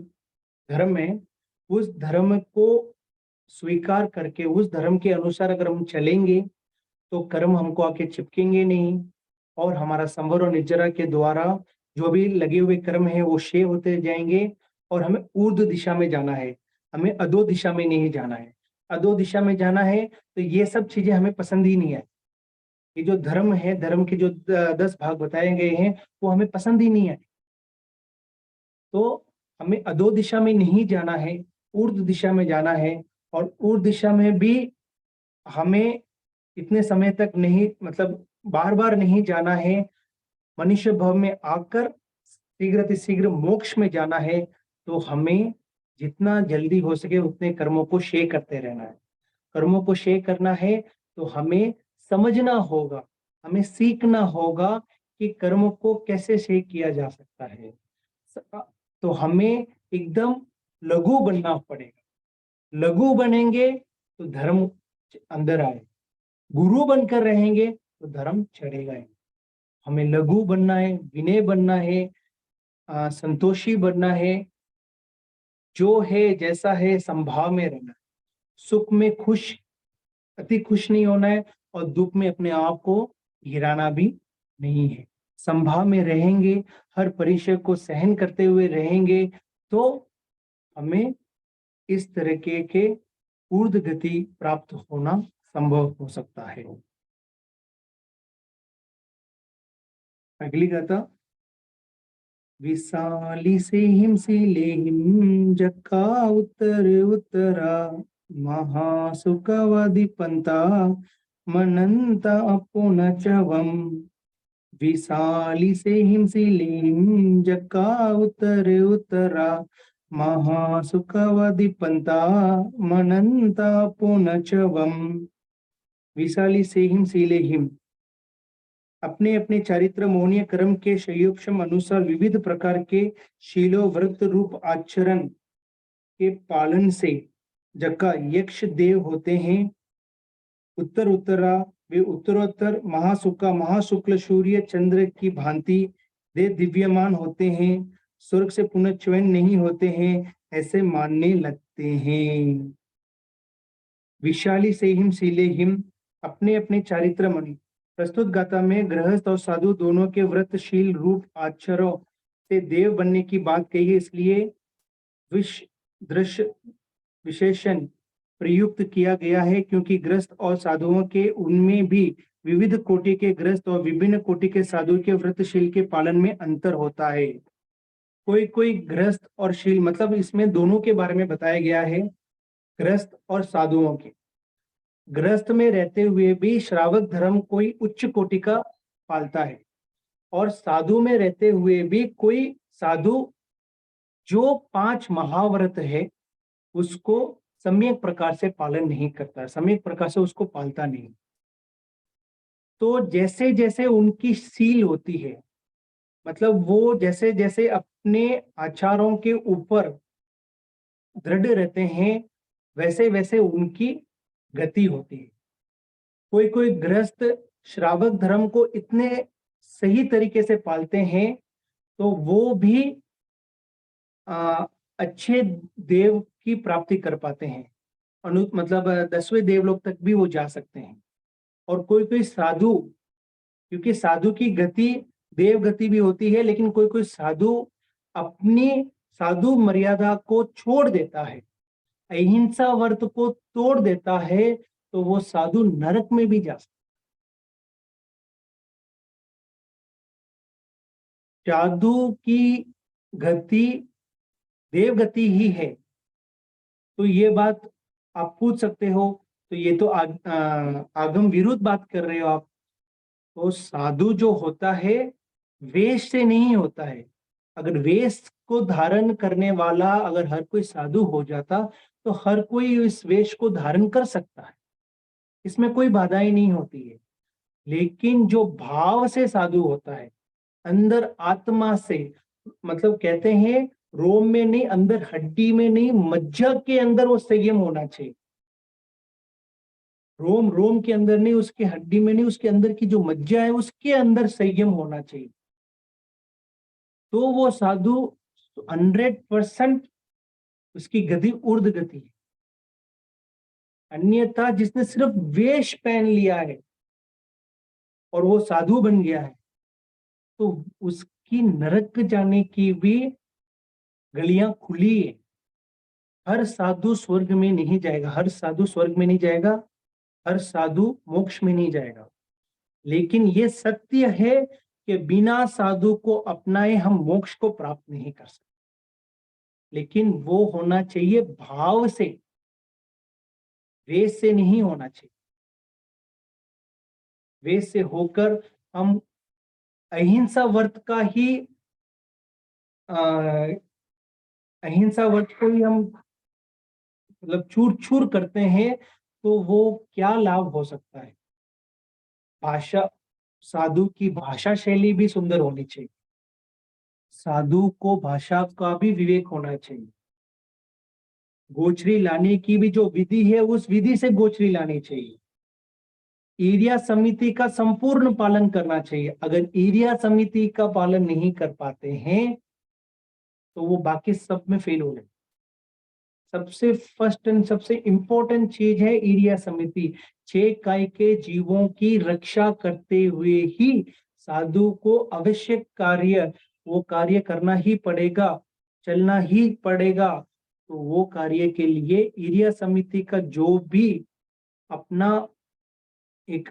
धर्म है, उस धर्म को स्वीकार करके उस धर्म के अनुसार अगर हम चलेंगे तो कर्म हमको आके चिपकेंगे नहीं, और हमारा संवर और निर्जरा के द्वारा जो भी लगे हुए कर्म है वो क्षय होते जाएंगे, और हमें ऊर्ध्व दिशा में जाना है, हमें अधो दिशा में नहीं जाना है। अधो दिशा में जाना है तो ये सब चीजें हमें पसंद ही नहीं है। ये जो धर्म है, धर्म के जो 10 भाग बताए गए हैं, वो हमें पसंद ही नहीं है। तो हमें अधो दिशा में नहीं जाना है, ऊर्ध्व दिशा में जाना है। और ऊर्ध्व दिशा में भी हमें इतने समय तक नहीं, मतलब बार बार नहीं जाना है। मनुष्य भव में आकर शीघ्र मोक्ष में जाना है। तो हमें जितना जल्दी हो सके उतने कर्मों को क्षय करते रहना है। कर्मों को क्षय करना है तो हमें समझना होगा, हमें सीखना होगा कि कर्मों को कैसे क्षय किया जा सकता है। तो हमें एकदम लघु बनना पड़ेगा। लघु बनेंगे तो धर्म अंदर आए, गुरु बनकर रहेंगे तो धर्म चढ़ेगा ही। हमें लघु बनना है, विनय बनना है, संतोषी बनना है, जो है जैसा है संभाव में रहना है। सुख में खुश, अति खुश नहीं होना है, और दुख में अपने आप को गिराना भी नहीं है। संभाव में रहेंगे, हर परिचय को सहन करते हुए रहेंगे, तो हमें इस तरीके के ऊर्ध्व गति प्राप्त होना संभव हो सकता है। अगली गाथा। विशाली से हिमशिले हिम जक्का उत्तर उत्तरा महासुखवादी पंता मनंता पुनचवम। विशाली से हिमशिले हिम जक्का उत्तर उत्तरा महासुखवादी पंता मनंता पुनचवम। विशाली से हिमशिले हिम अपने अपने चारित्र मोहनीय कर्म के संयोगक्षम अनुसार विविध प्रकार के शीलो व्रत रूप आचरण के पालन से जक्का यक्ष देव होते हैं। उत्तर उत्तरा वे उत्तरोत्तर महासुखा महाशुक्ल सूर्य चंद्र की भांति दे दिव्यमान होते हैं, स्वर्ग से पुनर्चयन नहीं होते हैं, ऐसे मानने लगते हैं। विशाली से हिम शीले हिम अपने अपने चारित्र मणि प्रस्तुत गाथा में गृहस्थ और साधु दोनों के व्रतशील रूप आचरणों से देव बनने की बात कही है, इसलिए दृश्य विशेषण प्रयुक्त किया गया है, क्योंकि गृहस्थ और साधुओं के उनमें भी विविध कोटि के गृहस्थ और विभिन्न कोटि के साधु के व्रतशील के पालन में अंतर होता है। कोई कोई गृहस्थ और शील, मतलब इसमें दोनों के बारे में बताया गया है, गृहस्थ और साधुओं के। गृहस्थ में रहते हुए भी श्रावक धर्म कोई उच्च कोटि का पालता है, और साधु में रहते हुए भी कोई साधु जो 5 महाव्रत है उसको सम्यक प्रकार से पालन नहीं करता, सम्यक प्रकार से उसको पालता नहीं। तो जैसे जैसे उनकी सील होती है, मतलब वो जैसे जैसे अपने आचारों के ऊपर दृढ़ रहते हैं, वैसे वैसे उनकी गति होती है। कोई कोई गृहस्थ श्रावक धर्म को इतने सही तरीके से पालते हैं तो वो भी अच्छे देव की प्राप्ति कर पाते हैं, मतलब 10वें देवलोक तक भी वो जा सकते हैं। और कोई कोई साधु, क्योंकि साधु की गति देव गति भी होती है, लेकिन कोई कोई साधु अपनी साधु मर्यादा को छोड़ देता है, अहिंसा व्रत को तोड़ देता है, तो वो साधु नरक में भी जा सकता है। साधु की गति देव गति ही है, तो ये बात आप पूछ सकते हो, तो ये तो आगम विरुद्ध बात कर रहे हो आप। तो साधु जो होता है वेश से नहीं होता है। अगर वेश को धारण करने वाला अगर हर कोई साधु हो जाता तो हर कोई इस वेश को धारण कर सकता है, इसमें कोई बाधाएं नहीं होती है। लेकिन जो भाव से साधु होता है, अंदर आत्मा से, मतलब कहते हैं रोम में नहीं, अंदर हड्डी में नहीं, मज्जा के अंदर वो संयम होना चाहिए। रोम रोम के अंदर नहीं, उसके हड्डी में नहीं, उसके अंदर की जो मज्जा है उसके अंदर संयम होना चाहिए। तो वो साधु 100% उसकी गति ऊर्ध्व गति है। अन्यथा जिसने सिर्फ वेश पहन लिया है और वो साधु बन गया है, तो उसकी नरक जाने की भी गलियां खुली है। हर साधु स्वर्ग में नहीं जाएगा, हर साधु स्वर्ग में नहीं जाएगा, हर साधु मोक्ष में नहीं जाएगा। लेकिन ये सत्य है कि बिना साधु को अपनाए हम मोक्ष को प्राप्त नहीं कर सकते, लेकिन वो होना चाहिए भाव से, वेश से नहीं होना चाहिए। वेश से होकर हम अहिंसा व्रत का ही अहिंसा व्रत को ही हम मतलब चूर चूर करते हैं, तो वो क्या लाभ हो सकता है। भाषा, साधु की भाषा शैली भी सुंदर होनी चाहिए, साधु को भाषा का भी विवेक होना चाहिए। गोचरी लाने की भी जो विधि है उस विधि से गोचरी लानी चाहिए। एरिया समिति का संपूर्ण पालन करना चाहिए। अगर एरिया समिति का पालन नहीं कर पाते हैं तो वो बाकी सब में फेल हो जाए। सबसे फर्स्ट एंड सबसे इंपॉर्टेंट चीज है एरिया समिति। 6 काय के जीवों की रक्षा करते हुए ही साधु को आवश्यक कार्य वो कार्य करना ही पड़ेगा, चलना ही पड़ेगा। तो वो कार्य के लिए एरिया समिति का जो भी अपना एक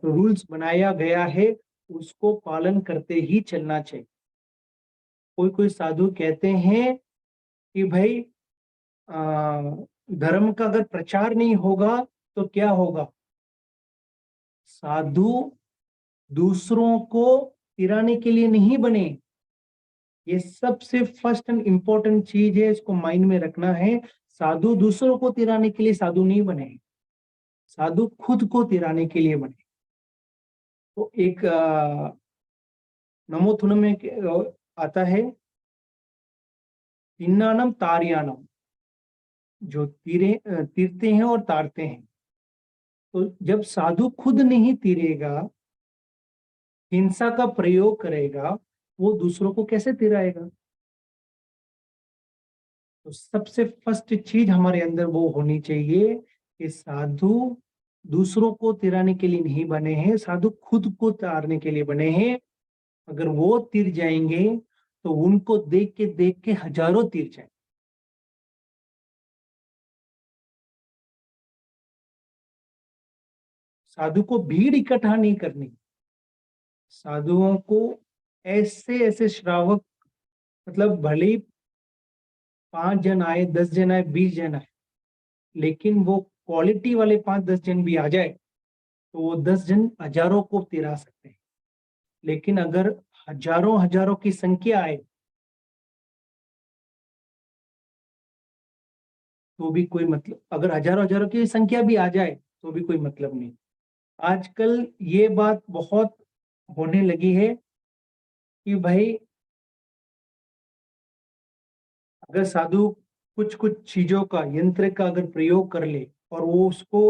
रूल्स बनाया गया है उसको पालन करते ही चलना चाहिए। कोई कोई साधु कहते हैं कि भाई धर्म का अगर प्रचार नहीं होगा तो क्या होगा। साधु दूसरों को तिराने के लिए नहीं बने, ये सबसे फर्स्ट एंड इंपॉर्टेंट चीज है, इसको माइंड में रखना है। साधु दूसरों को तिराने के लिए साधु नहीं बने, साधु खुद को तिराने के लिए बने। तो एक नमोथुन में आता है तिन्नानम तारियानम, जो तीरते हैं और तारते हैं। तो जब साधु खुद नहीं तीरेगा, हिंसा का प्रयोग करेगा, वो दूसरों को कैसे तिराएगा। तो सबसे फर्स्ट चीज हमारे अंदर वो होनी चाहिए कि साधु दूसरों को तिराने के लिए नहीं बने हैं, साधु खुद को तारने के लिए बने हैं। अगर वो तिर जाएंगे तो उनको देख के हजारों तिर जाएंगे। साधु को भीड़ इकट्ठा नहीं करनी, साधुओं को ऐसे ऐसे श्रावक, मतलब भले ही 5 जन आए, 10 जन आए, 20 जन आए, लेकिन वो क्वालिटी वाले 5-10 जन भी आ जाए तो वो 10 जन हजारों को तिरा सकते हैं। लेकिन अगर हजारों हजारों की संख्या आए तो भी कोई मतलब, अगर हजारों हजारों की संख्या भी आ जाए तो भी कोई मतलब नहीं। आजकल ये बात बहुत होने लगी है कि भाई अगर साधु कुछ कुछ चीजों का, यंत्र का अगर प्रयोग कर ले और वो उसको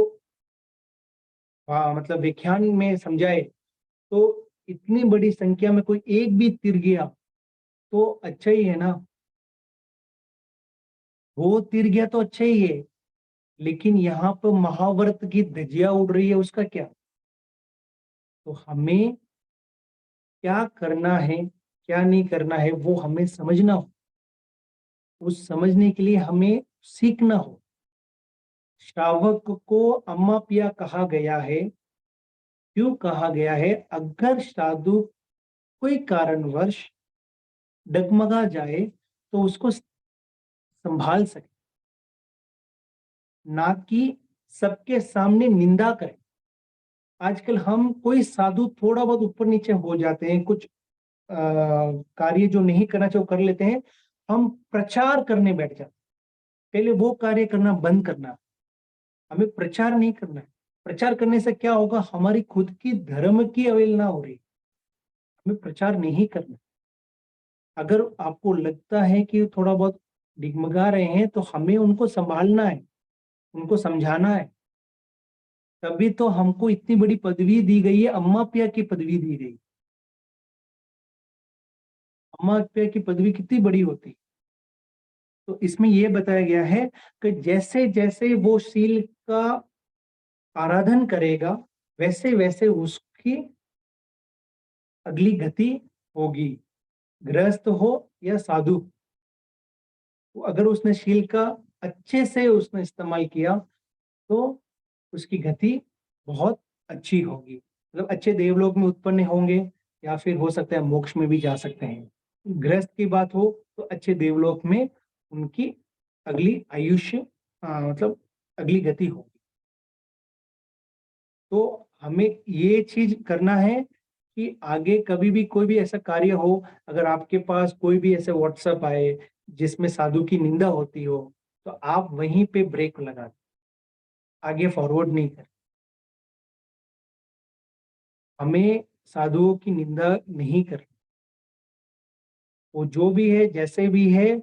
मतलब व्याख्यान में समझाए, तो इतनी बड़ी संख्या में कोई एक भी तिर गया तो अच्छा ही है ना। वो तिर गया तो अच्छा ही है, लेकिन यहाँ पर महाभारत की धज्जियां उड़ रही है, उसका क्या। तो हमें क्या करना है, क्या नहीं करना है, वो हमें समझना हो। उस समझने के लिए हमें सीखना हो। श्रावक को अम्मा पिया कहा गया है, क्यों कहा गया है? अगर साधु कोई कारणवश डगमगा जाए तो उसको संभाल सके, ना कि सबके सामने निंदा करे। आजकल हम कोई साधु थोड़ा बहुत ऊपर नीचे हो जाते हैं, कुछ कार्य जो नहीं करना चाहिए वो कर लेते हैं, हम प्रचार करने बैठ जाते हैं। पहले वो कार्य करना बंद करना, हमें प्रचार नहीं करना है। प्रचार करने से क्या होगा? हमारी खुद की धर्म की अवहेलना हो रही है। हमें प्रचार नहीं करना। अगर आपको लगता है कि थोड़ा बहुत डिगमगा रहे हैं तो हमें उनको संभालना है, उनको समझाना है। तभी तो हमको इतनी बड़ी पदवी दी गई है, अम्मा पिया की पदवी दी गई। अम्मा पिया की पदवी कितनी बड़ी होती। तो इसमें यह बताया गया है कि जैसे जैसे वो शील का आराधन करेगा, वैसे वैसे उसकी अगली गति होगी। गृहस्थ हो या साधु, तो अगर उसने शील का अच्छे से उसने इस्तेमाल किया तो उसकी गति बहुत अच्छी होगी, मतलब अच्छे देवलोक में उत्पन्न होंगे, या फिर हो सकता है मोक्ष में भी जा सकते हैं। गृहस्थ की बात हो तो अच्छे देवलोक में उनकी अगली आयुष्य, मतलब अगली गति होगी। तो हमें ये चीज करना है कि आगे कभी भी कोई भी ऐसा कार्य हो, अगर आपके पास कोई भी ऐसे व्हाट्सएप आए जिसमें साधु की निंदा होती हो, तो आप वहीं पे ब्रेक लगा दें, आगे फॉरवर्ड नहीं करें। हमें साधुओं की निंदा नहीं करनी। वो जो भी है, जैसे भी है,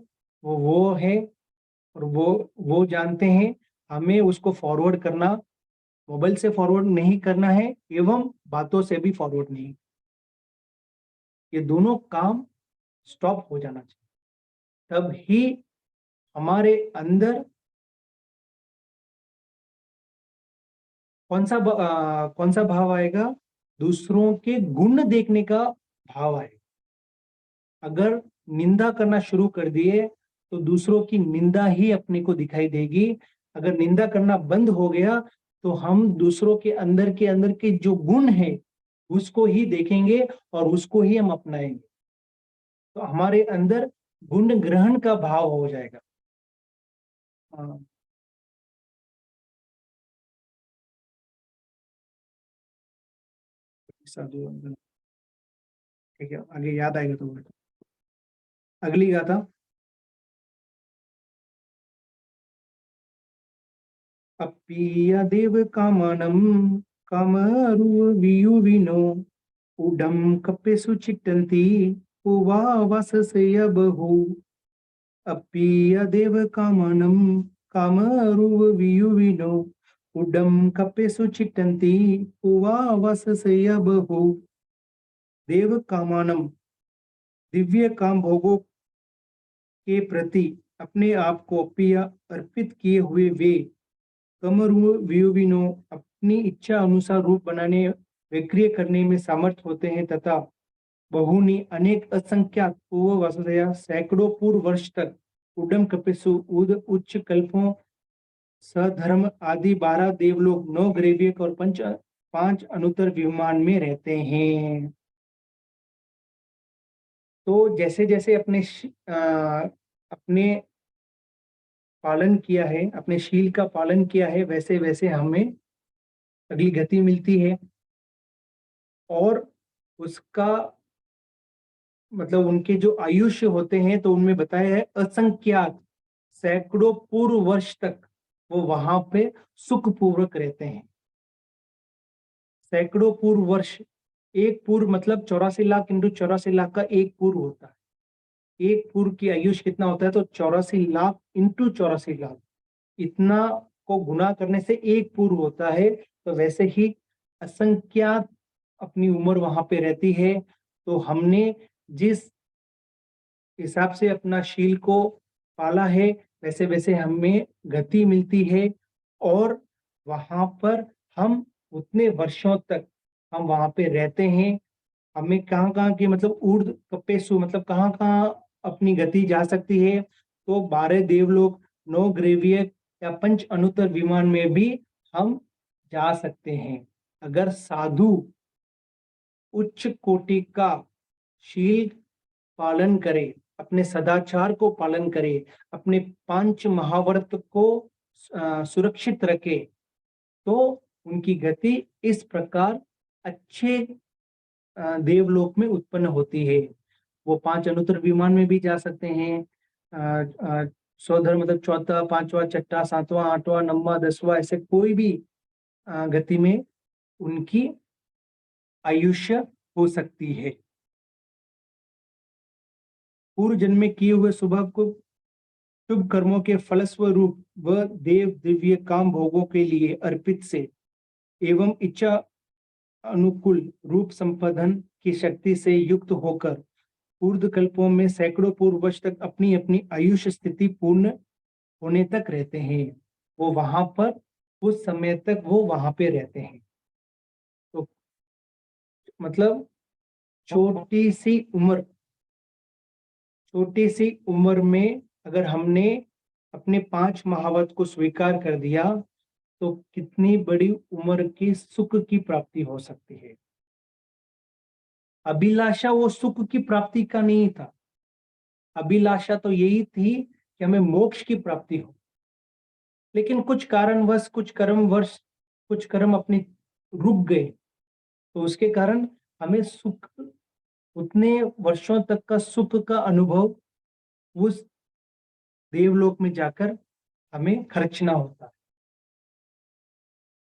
वो है, और वो जानते हैं। हमें उसको फॉरवर्ड करना, मोबाइल से फॉरवर्ड नहीं करना है, एवं बातों से भी फॉरवर्ड नहीं। ये दोनों काम स्टॉप हो जाना चाहिए, तब ही हमारे अंदर कौन सा भाव आएगा? दूसरों के गुण देखने का भाव आएगा। अगर निंदा करना शुरू कर दिए तो दूसरों की निंदा ही अपने को दिखाई देगी। अगर निंदा करना बंद हो गया तो हम दूसरों के अंदर के जो गुण है उसको ही देखेंगे और उसको ही हम अपनाएंगे। तो हमारे अंदर गुण ग्रहण का भाव हो जाएगा। हाँ, साधु, ठीक है, आगे याद आएगा तो अगली गाथा। अप्पीय देव कामनम कामरु वियुविनो उडम कपेसु चिट्टन्ति उवा वसस्य बहु। अप्पीय देव कामनम कामरु वियुविनो उडम कपेसु चिट्टन्ति उवा वसस्य बहु। देव कामानम, दिव्य काम भोगों के प्रति अपने आप को अप्पिय अर्पित किए हुए वे कमरु वियुविनो अपनी इच्छा अनुसार रूप बनाने विक्रिय करने में समर्थ होते हैं तथा बहुनी अनेक असंख्यात पूर्व वसुधया सैकड़ों पूर्व वर्ष तक उडम कपिसु उद उच्च कल्पों सधर्म आदि 12 देवलोक 9 ग्रेवियक और 5 अनुत्तर विमान में रहते हैं। तो जैसे जैसे अपने पालन किया है, अपने शील का पालन किया है, वैसे वैसे हमें अगली गति मिलती है और उसका मतलब उनके जो आयुष्य होते हैं तो उनमें बताया है असंख्यात सैकड़ों पूर्व वर्ष तक वो वहां पे सुखपूर्वक रहते हैं। सैकड़ों पूर्व वर्ष, एक पूर्व मतलब 84 लाख इंटू 84 लाख का एक पूर्व होता है। एक पूर्व की आयुष कितना होता है तो 84 लाख इंटू 84 लाख, इतना को गुना करने से एक पूर्व होता है। तो वैसे ही असंख्यात अपनी उम्र वहां पे रहती है। तो हमने जिस हिसाब से अपना शील को पाला है वैसे वैसे हमें गति मिलती है और वहां पर हम उतने वर्षों तक हम वहां पे रहते हैं। हमें कहाँ कहाँ की मतलब ऊर्ध्व कपेसु मतलब कहाँ कहाँ अपनी गति जा सकती है तो 12 देवलोक 9 ग्रेवियक या 5 अनुत्तर विमान में भी हम जा सकते हैं। अगर साधु उच्च कोटि का शील पालन करे, अपने सदाचार को पालन करे, अपने 5 महाव्रत को सुरक्षित रखे तो उनकी गति इस प्रकार अच्छे देवलोक में उत्पन्न होती है। वो 5 अनुत्तर विमान में भी जा सकते हैं। स्वधर्म मतलब चौथा, पांचवा, छठा, सातवां, आठवां, नौवां, 10वां, ऐसे कोई भी गति में उनकी आयुष्य हो सकती है। पूर्व जन्म में किए हुए शुभ कर्मों के फलस्वरूप वह देव दिव्य काम भोगों के लिए अर्पित से एवं इच्छा अनुकूल रूप संपादन की शक्ति से युक्त होकर पूर्व कल्पों में सैकड़ों पूर्व वर्ष तक अपनी अपनी आयुष स्थिति पूर्ण होने तक रहते हैं। वो वहां पर उस समय तक वो वहां पे रहते हैं। तो मतलब छोटी सी उम्र में अगर हमने अपने 5 महावत को स्वीकार कर दिया तो कितनी बड़ी उम्र की सुख की प्राप्ति हो सकती है। अभिलाषा वो सुख की प्राप्ति का नहीं था, अभिलाषा तो यही थी कि हमें मोक्ष की प्राप्ति हो। लेकिन कुछ कारणवश कुछ कर्म अपने रुक गए तो उसके कारण हमें सुख, उतने वर्षों तक का सुख का अनुभव उस देवलोक में जाकर हमें खर्चना होता है।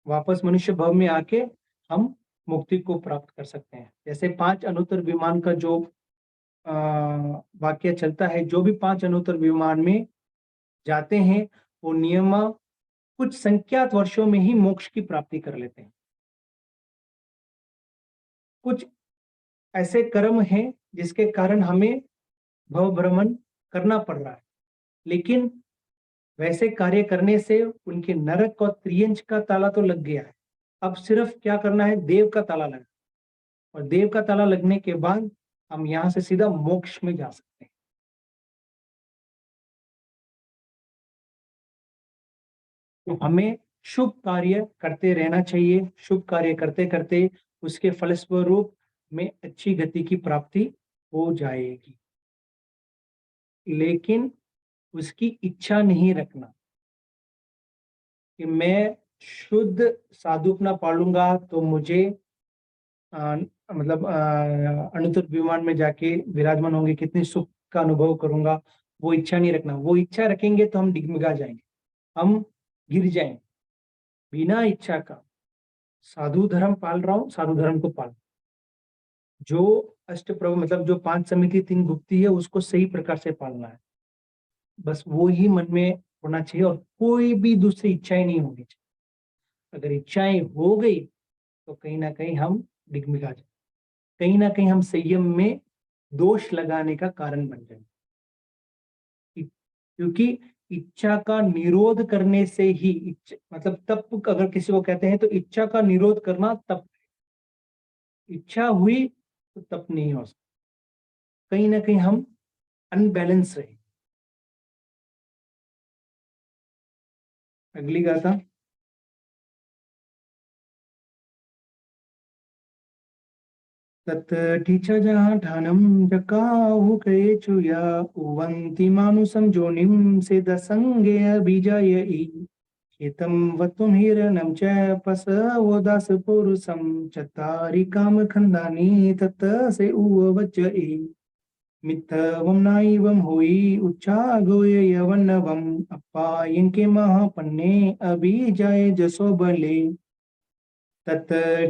वापस मनुष्य भव में आके हम मुक्ति को प्राप्त कर सकते हैं। जैसे 5 अनुत्तर विमान का जो वाक्य चलता है, जो भी 5 अनुत्तर विमान में जाते हैं वो नियम कुछ संख्यात वर्षों में ही मोक्ष की प्राप्ति कर लेते हैं। कुछ ऐसे कर्म हैं जिसके कारण हमें भव भ्रमण करना पड़ रहा है, लेकिन वैसे कार्य करने से उनके नरक और त्रियंच का ताला तो लग गया है। अब सिर्फ क्या करना है, देव का ताला लगा, और देव का ताला लगने के बाद हम यहाँ से सीधा मोक्ष में जा सकते हैं। तो हमें शुभ कार्य करते रहना चाहिए। शुभ कार्य करते करते उसके फलस्वरूप में अच्छी गति की प्राप्ति हो जाएगी, लेकिन उसकी इच्छा नहीं रखना कि मैं शुद्ध साधुपना पालूंगा तो मुझे मतलब अनुत्तर विमान में जाके विराजमान होंगे, कितने सुख का अनुभव करूंगा, वो इच्छा नहीं रखना। वो इच्छा रखेंगे तो हम डिगमिगा जाएंगे, हम गिर जाएंगे। बिना इच्छा का साधु धर्म पाल रहा हूं, साधु धर्म को पाल, जो अष्टप्रभु मतलब जो 5 समिति 3 गुप्ती है उसको सही प्रकार से पालना है। बस वो ही मन में होना चाहिए और कोई भी दूसरी इच्छाएं नहीं होनी चाहिए। अगर इच्छाएं हो गई तो कहीं ना कहीं हम डिगमिगा जाए, कहीं ना कहीं हम संयम में दोष लगाने का कारण बन जाएंगे। क्योंकि इच्छा का निरोध करने से ही मतलब तप अगर किसी को कहते हैं तो इच्छा का निरोध करना तप। इच्छा हुई तो तप नहीं हो सकता, कहीं ना कहीं हम अनबैलेंस रहे। अगली गाथा। तत्ठीचा जहाँ ठानम जकाहु कये चुया उवंति मानुसम जोनिम से दसंगे अभिजायई एतं वत्वं हिरणं च पशवोदास पुरुषं चत्तारि काम खंदानि तत् से उवच्चये मित्थवं नाइवं होई उच्चागोय यवनवम अपायं के महापन्ने अभिजाय जसो बले तत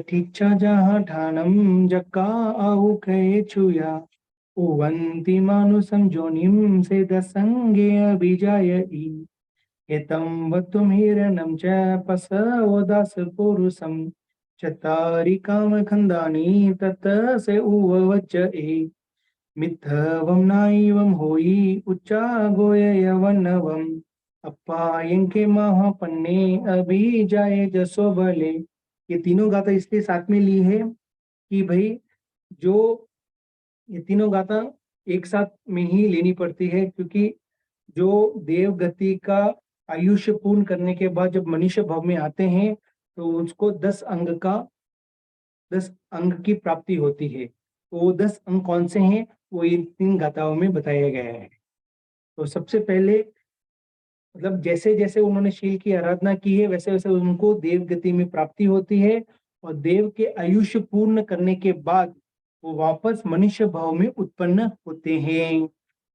ठीचा जहाँ ठानम जक्का आहु कहे छुया उवंति मानुसम जोनिम से दसंगे अभिजायई एतं वत्वं हिरणं च पशवोदास पुरुषं चत्तारि कामखंदानि तत् से उवच्चये मित्थवं नाइवं होई उच्चागोय यवनवम अप्पायं के महापन्ने अभिजाय जसो बले। ये तीनों गाथा इसलिए साथ में ली है कि भाई जो ये तीनों गाथा एक साथ में ही लेनी पड़ती है, क्योंकि जो देव गति का आयुष्य पूर्ण करने के बाद जब मनुष्य भाव में आते हैं तो उसको 10 अंग की प्राप्ति होती है। तो वो 10 अंग कौन से हैं वो इन 3 गाथाओं में बताया गया है। तो सबसे पहले मतलब जैसे जैसे उन्होंने शील की आराधना की है वैसे वैसे उनको देव गति में प्राप्ति होती है, और देव के आयुष्य पूर्ण करने के बाद वो वापस मनुष्य भाव में उत्पन्न होते हैं,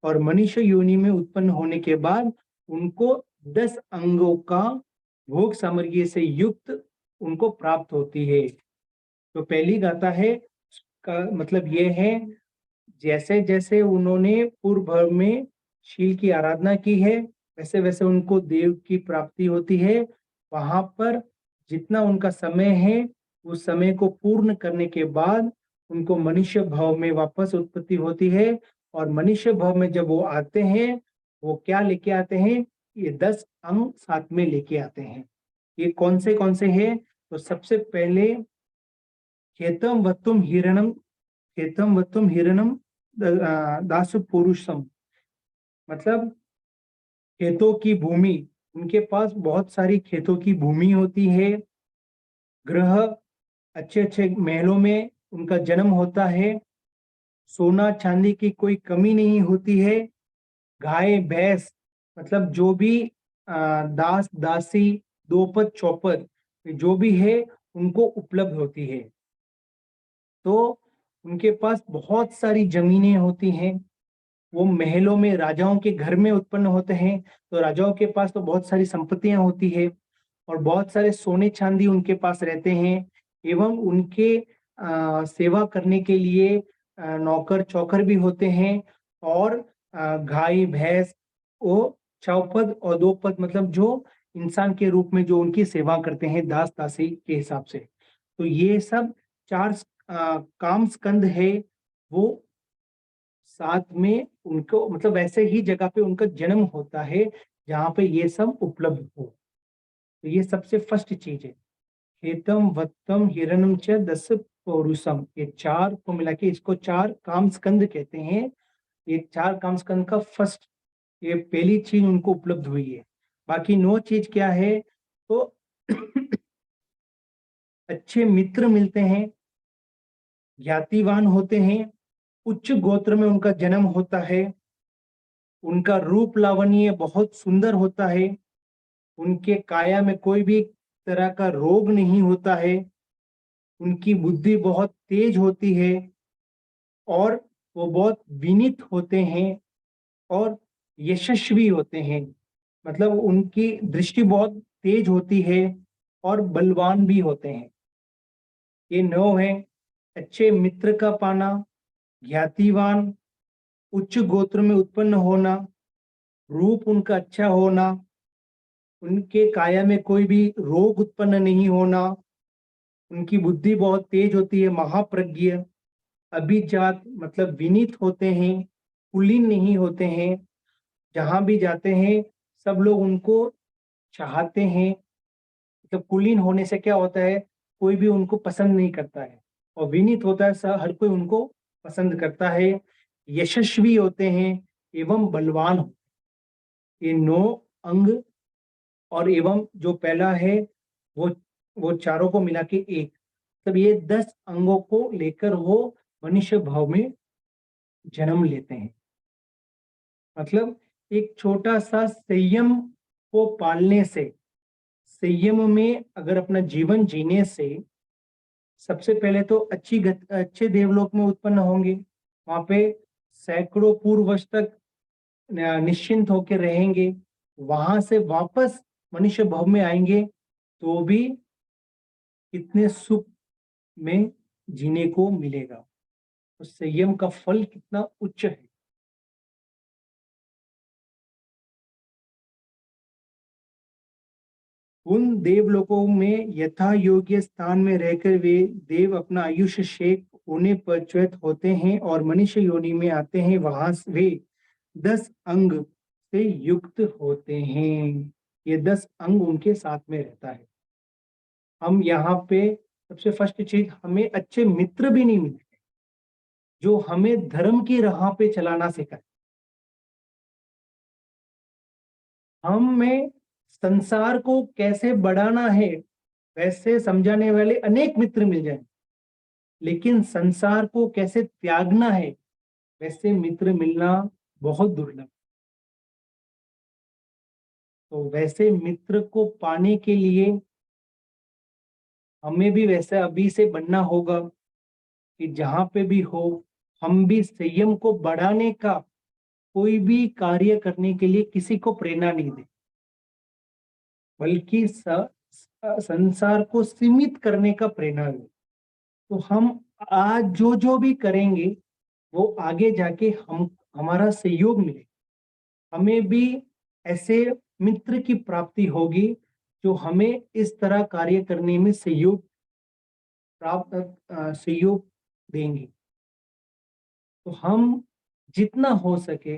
और मनुष्य योनि में उत्पन्न होने के बाद उनको 10 अंगों का भोग सामग्री से युक्त उनको प्राप्त होती है। तो पहली गाथा है का मतलब ये है, जैसे जैसे उन्होंने पूर्व भव में शील की आराधना की है वैसे वैसे उनको देव की प्राप्ति होती है। वहां पर जितना उनका समय है उस समय को पूर्ण करने के बाद उनको मनुष्य भाव में वापस उत्पत्ति होती है, और मनुष्य भाव में जब वो आते हैं वो क्या लेके आते हैं, ये 10 अंग साथ में लेके आते हैं। ये कौन से हैं? तो सबसे पहले खेतम वत्तुम हिरणम दास पुरुषम, मतलब खेतों की भूमि, उनके पास बहुत सारी खेतों की भूमि होती है, ग्रह अच्छे अच्छे महलों में उनका जन्म होता है, सोना चांदी की कोई कमी नहीं होती है, गाय भैंस मतलब जो भी दास दासी दोपद चौपद जो भी है उनको उपलब्ध होती है। तो उनके पास बहुत सारी जमीनें होती हैं, वो महलों में राजाओं के घर में उत्पन्न होते हैं, तो राजाओं के पास तो बहुत सारी संपत्तियां होती है, और बहुत सारे सोने चांदी उनके पास रहते हैं, एवं उनके सेवा करने के लिए नौकर चौकर भी होते हैं, और गाय भैंस वो चौपद और दोपद मतलब जो इंसान के रूप में जो उनकी सेवा करते हैं दास दासी के हिसाब से। तो ये सब 4 काम स्कंद है, वो साथ में उनको मतलब वैसे ही जगह पे उनका जन्म होता है जहाँ पे ये सब उपलब्ध हो। तो ये सबसे फर्स्ट चीज है, खेतम वत्तम हिरणम च 10 पौरुषम, ये 4 को मिला के इसको 4 काम स्कंद कहते हैं। ये 4 काम स्कंद का फर्स्ट ये पहली चीज उनको उपलब्ध हुई है। बाकी 9 चीज क्या है, तो अच्छे मित्र मिलते हैं, ज्ञातिवान होते हैं, उच्च गोत्र में उनका जन्म होता है, उनका रूप लावण्य बहुत सुंदर होता है, उनके काया में कोई भी तरह का रोग नहीं होता है, उनकी बुद्धि बहुत तेज होती है, और वो बहुत विनीत होते हैं और यशस्वी होते हैं, मतलब उनकी दृष्टि बहुत तेज होती है और बलवान भी होते हैं। ये 9 है, अच्छे मित्र का पाना, ज्ञातिवान, उच्च गोत्र में उत्पन्न होना, रूप उनका अच्छा होना, उनके काया में कोई भी रोग उत्पन्न नहीं होना, उनकी बुद्धि बहुत तेज होती है, महाप्रज्ञ, अभिजात मतलब विनीत होते हैं, कुलीन नहीं होते हैं, जहां भी जाते हैं सब लोग उनको चाहते हैं। मतलब कुलीन होने से क्या होता है, कोई भी उनको पसंद नहीं करता है, और विनीत होता है हर कोई उनको पसंद करता है। यशस्वी होते हैं एवं बलवान हो, ये 9 अंग, और एवं जो पहला है वो वो चारों को मिला के एक, तब ये 10 अंगों को लेकर वो मनुष्य भाव में जन्म लेते हैं। मतलब एक छोटा सा संयम को पालने से, संयम में अगर अपना जीवन जीने से, सबसे पहले तो अच्छे देवलोक में उत्पन्न होंगे, वहां पे सैकड़ों पूर्व वर्ष तक निश्चिंत होकर रहेंगे। वहां से वापस मनुष्य भाव में आएंगे तो भी कितने सुख में जीने को मिलेगा। तो संयम का फल कितना उच्च है। उन देवलोकों में यथा योग्य स्थान में रहकर वे देव अपना आयुष्य शेष होने पर च्युत होते हैं और मनुष्य योनि में आते हैं। वहां वे 10 अंग से युक्त होते हैं। ये 10 अंग उनके साथ में रहता है। हम यहाँ पे सबसे फर्स्ट चीज, हमें अच्छे मित्र भी नहीं मिलते जो हमें धर्म की राह पे चलाना सिखाए। हमें संसार को कैसे बढ़ाना है वैसे समझाने वाले अनेक मित्र मिल जाए, लेकिन संसार को कैसे त्यागना है वैसे मित्र मिलना बहुत दुर्लभ। तो वैसे मित्र को पाने के लिए हमें भी वैसे अभी से बनना होगा कि जहां पे भी हो, हम भी संयम को बढ़ाने का कोई भी कार्य करने के लिए किसी को प्रेरणा नहीं दे, बल्कि संसार को सीमित करने का प्रेरणा दे। तो हम आज जो जो भी करेंगे वो आगे जाके हम हमारा सहयोग मिले, हमें भी ऐसे मित्र की प्राप्ति होगी जो हमें इस तरह कार्य करने में सहयोग देंगे। तो हम जितना हो सके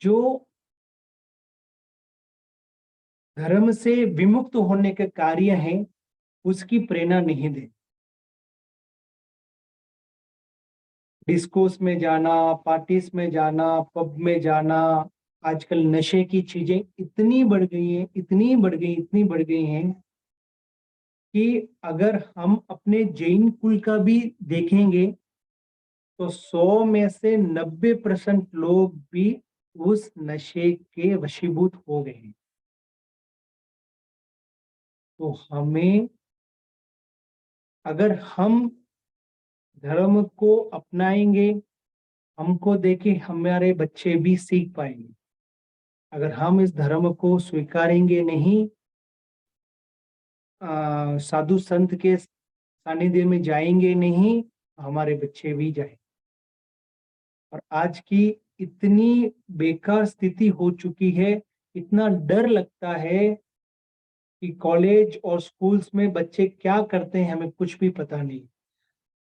जो धर्म से विमुक्त होने के कार्य हैं उसकी प्रेरणा नहीं दें। डिस्कोस में जाना, पार्टीज में जाना, पब में जाना, आजकल नशे की चीजें इतनी बढ़ गई हैं, इतनी बढ़ गई हैं कि अगर हम अपने जैन कुल का भी देखेंगे तो 100 में से 90% लोग भी उस नशे के वशीभूत हो गए हैं। तो हमें, अगर हम धर्म को अपनाएंगे, हमको देखे हमारे बच्चे भी सीख पाएंगे। अगर हम इस धर्म को स्वीकारेंगे नहीं, साधु संत के सानिध्य में जाएंगे नहीं, हमारे बच्चे भी जाएंगे। और आज की इतनी बेकार स्थिति हो चुकी है, इतना डर लगता है कि कॉलेज और स्कूल्स में बच्चे क्या करते हैं हमें कुछ भी पता नहीं।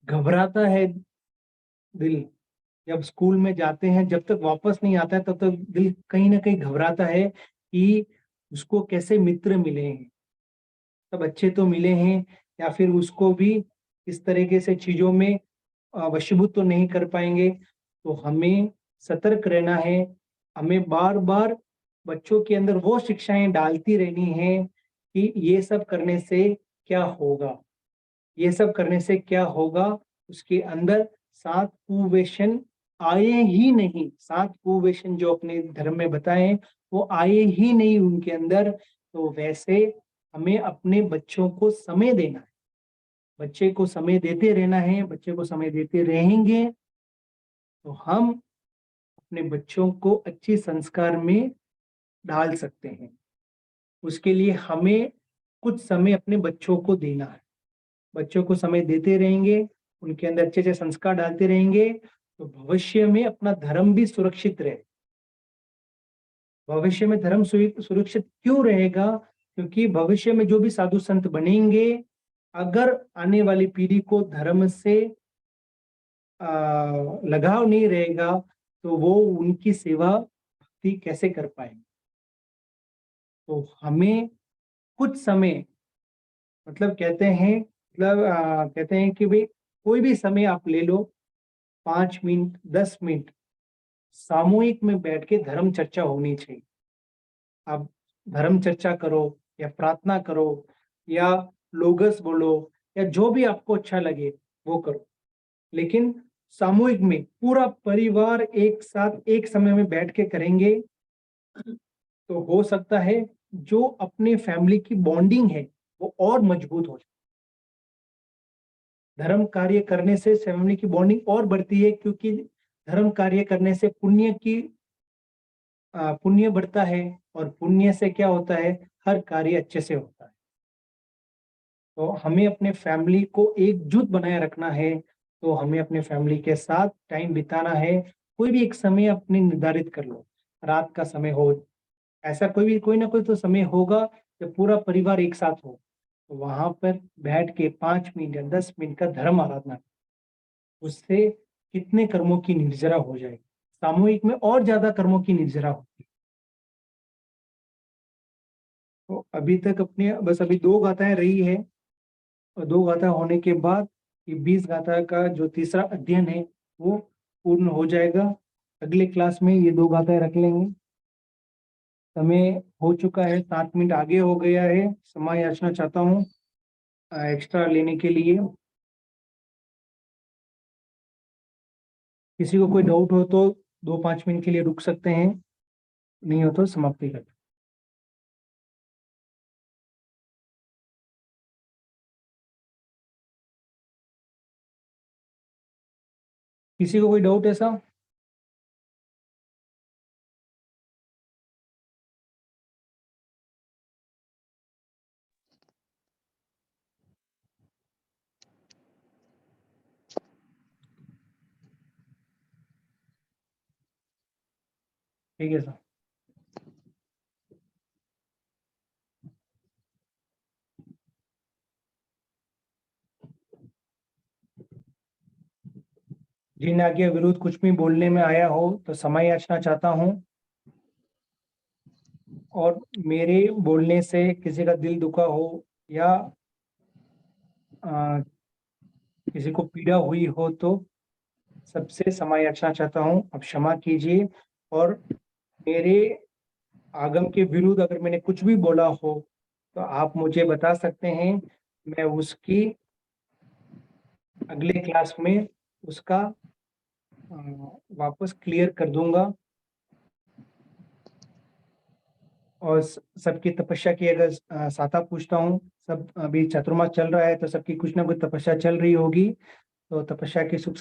घबराता है दिल, जब स्कूल में जाते हैं, जब तक वापस नहीं आता है तब तक दिल कहीं ना कहीं घबराता है कि उसको कैसे मित्र मिले हैं। सब अच्छे तो मिले हैं, या फिर उसको भी इस तरीके से चीजों में वशीभूत तो नहीं कर पाएंगे। तो हमें सतर्क रहना है। हमें बार बार बच्चों के अंदर वो शिक्षाएं डालती रहनी है कि ये सब करने से क्या होगा, ये सब करने से क्या होगा। उसके अंदर 7 कुवेशन आए ही नहीं, 7 कुवेशन जो अपने धर्म में बताए वो आए ही नहीं उनके अंदर। तो वैसे हमें अपने बच्चों को समय देना है, बच्चे को समय देते रहना है। बच्चे को समय देते रहेंगे तो हम अपने बच्चों को अच्छी संस्कार में डाल सकते हैं। उसके लिए हमें कुछ समय अपने बच्चों को देना है। बच्चों को समय देते रहेंगे, उनके अंदर अच्छे अच्छे संस्कार डालते रहेंगे तो भविष्य में अपना धर्म भी सुरक्षित रहे। भविष्य में धर्म सुरक्षित क्यों रहेगा? क्योंकि भविष्य में जो भी साधु संत बनेंगे, अगर आने वाली पीढ़ी को धर्म से लगाव नहीं रहेगा तो वो उनकी सेवा भक्ति कैसे कर पाएंगे। तो हमें कुछ समय मतलब कहते हैं कि भाई कोई भी समय आप ले लो, 5 मिनट, 10 मिनट सामूहिक में बैठ के धर्म चर्चा होनी चाहिए। आप धर्म चर्चा करो या प्रार्थना करो या लोगस बोलो या जो भी आपको अच्छा लगे वो करो। लेकिन सामूहिक में पूरा परिवार एक साथ एक समय में बैठ के करेंगे तो हो सकता है जो अपने फैमिली की बॉन्डिंग है वो और मजबूत हो जाए। धर्म कार्य करने से फैमिली की बॉन्डिंग और बढ़ती है, क्योंकि धर्म कार्य करने से पुण्य बढ़ता है और पुण्य से क्या होता है, हर कार्य अच्छे से होता है। तो हमें अपने फैमिली को एकजुट बनाए रखना है, तो हमें अपने फैमिली के साथ टाइम बिताना है। कोई भी एक समय अपने निर्धारित कर लो, रात का समय हो, ऐसा कोई ना कोई तो समय होगा जब पूरा परिवार एक साथ हो, तो वहां पर बैठ के 5 मिनट या 10 मिनट का धर्म आराधना, उससे कितने कर्मों की निर्जरा हो जाएगी। सामूहिक में और ज्यादा कर्मों की निर्जरा होती है। तो अभी तक अपने बस अभी 2 गाथाएं रही है, और 2 गाथा होने के बाद ये 20 गाथा का जो तीसरा अध्ययन है वो पूर्ण हो जाएगा। अगले क्लास में ये 2 गाथाएं रख लेंगे। समय हो चुका है, 7 मिनट आगे हो गया है। क्षमा याचना चाहता हूँ एक्स्ट्रा लेने के लिए। किसी को कोई डाउट हो तो 2-5 मिनट के लिए रुक सकते हैं, नहीं हो तो समाप्ति कर। किसी को कोई डाउट ऐसा? ठीक है सर। जिन आगे विरुद्ध कुछ भी बोलने में आया हो तो क्षमा याचना चाहता हूँ, और मेरे बोलने से किसी का दिल दुखा हो या आ, किसी को पीड़ा हुई हो तो सबसे क्षमा याचना चाहता हूँ, अब क्षमा कीजिए। और मेरे आगम के विरुद्ध अगर मैंने कुछ भी बोला हो तो आप मुझे बता सकते हैं, मैं उसकी अगले क्लास में उसका वापस क्लियर कर दूंगा। और सबकी तपस्या की अगर साथा पूछता हूँ, सब अभी चातुर्मास चल रहा है तो सबकी कुछ ना कुछ तपस्या चल रही होगी, तो तपस्या की सुख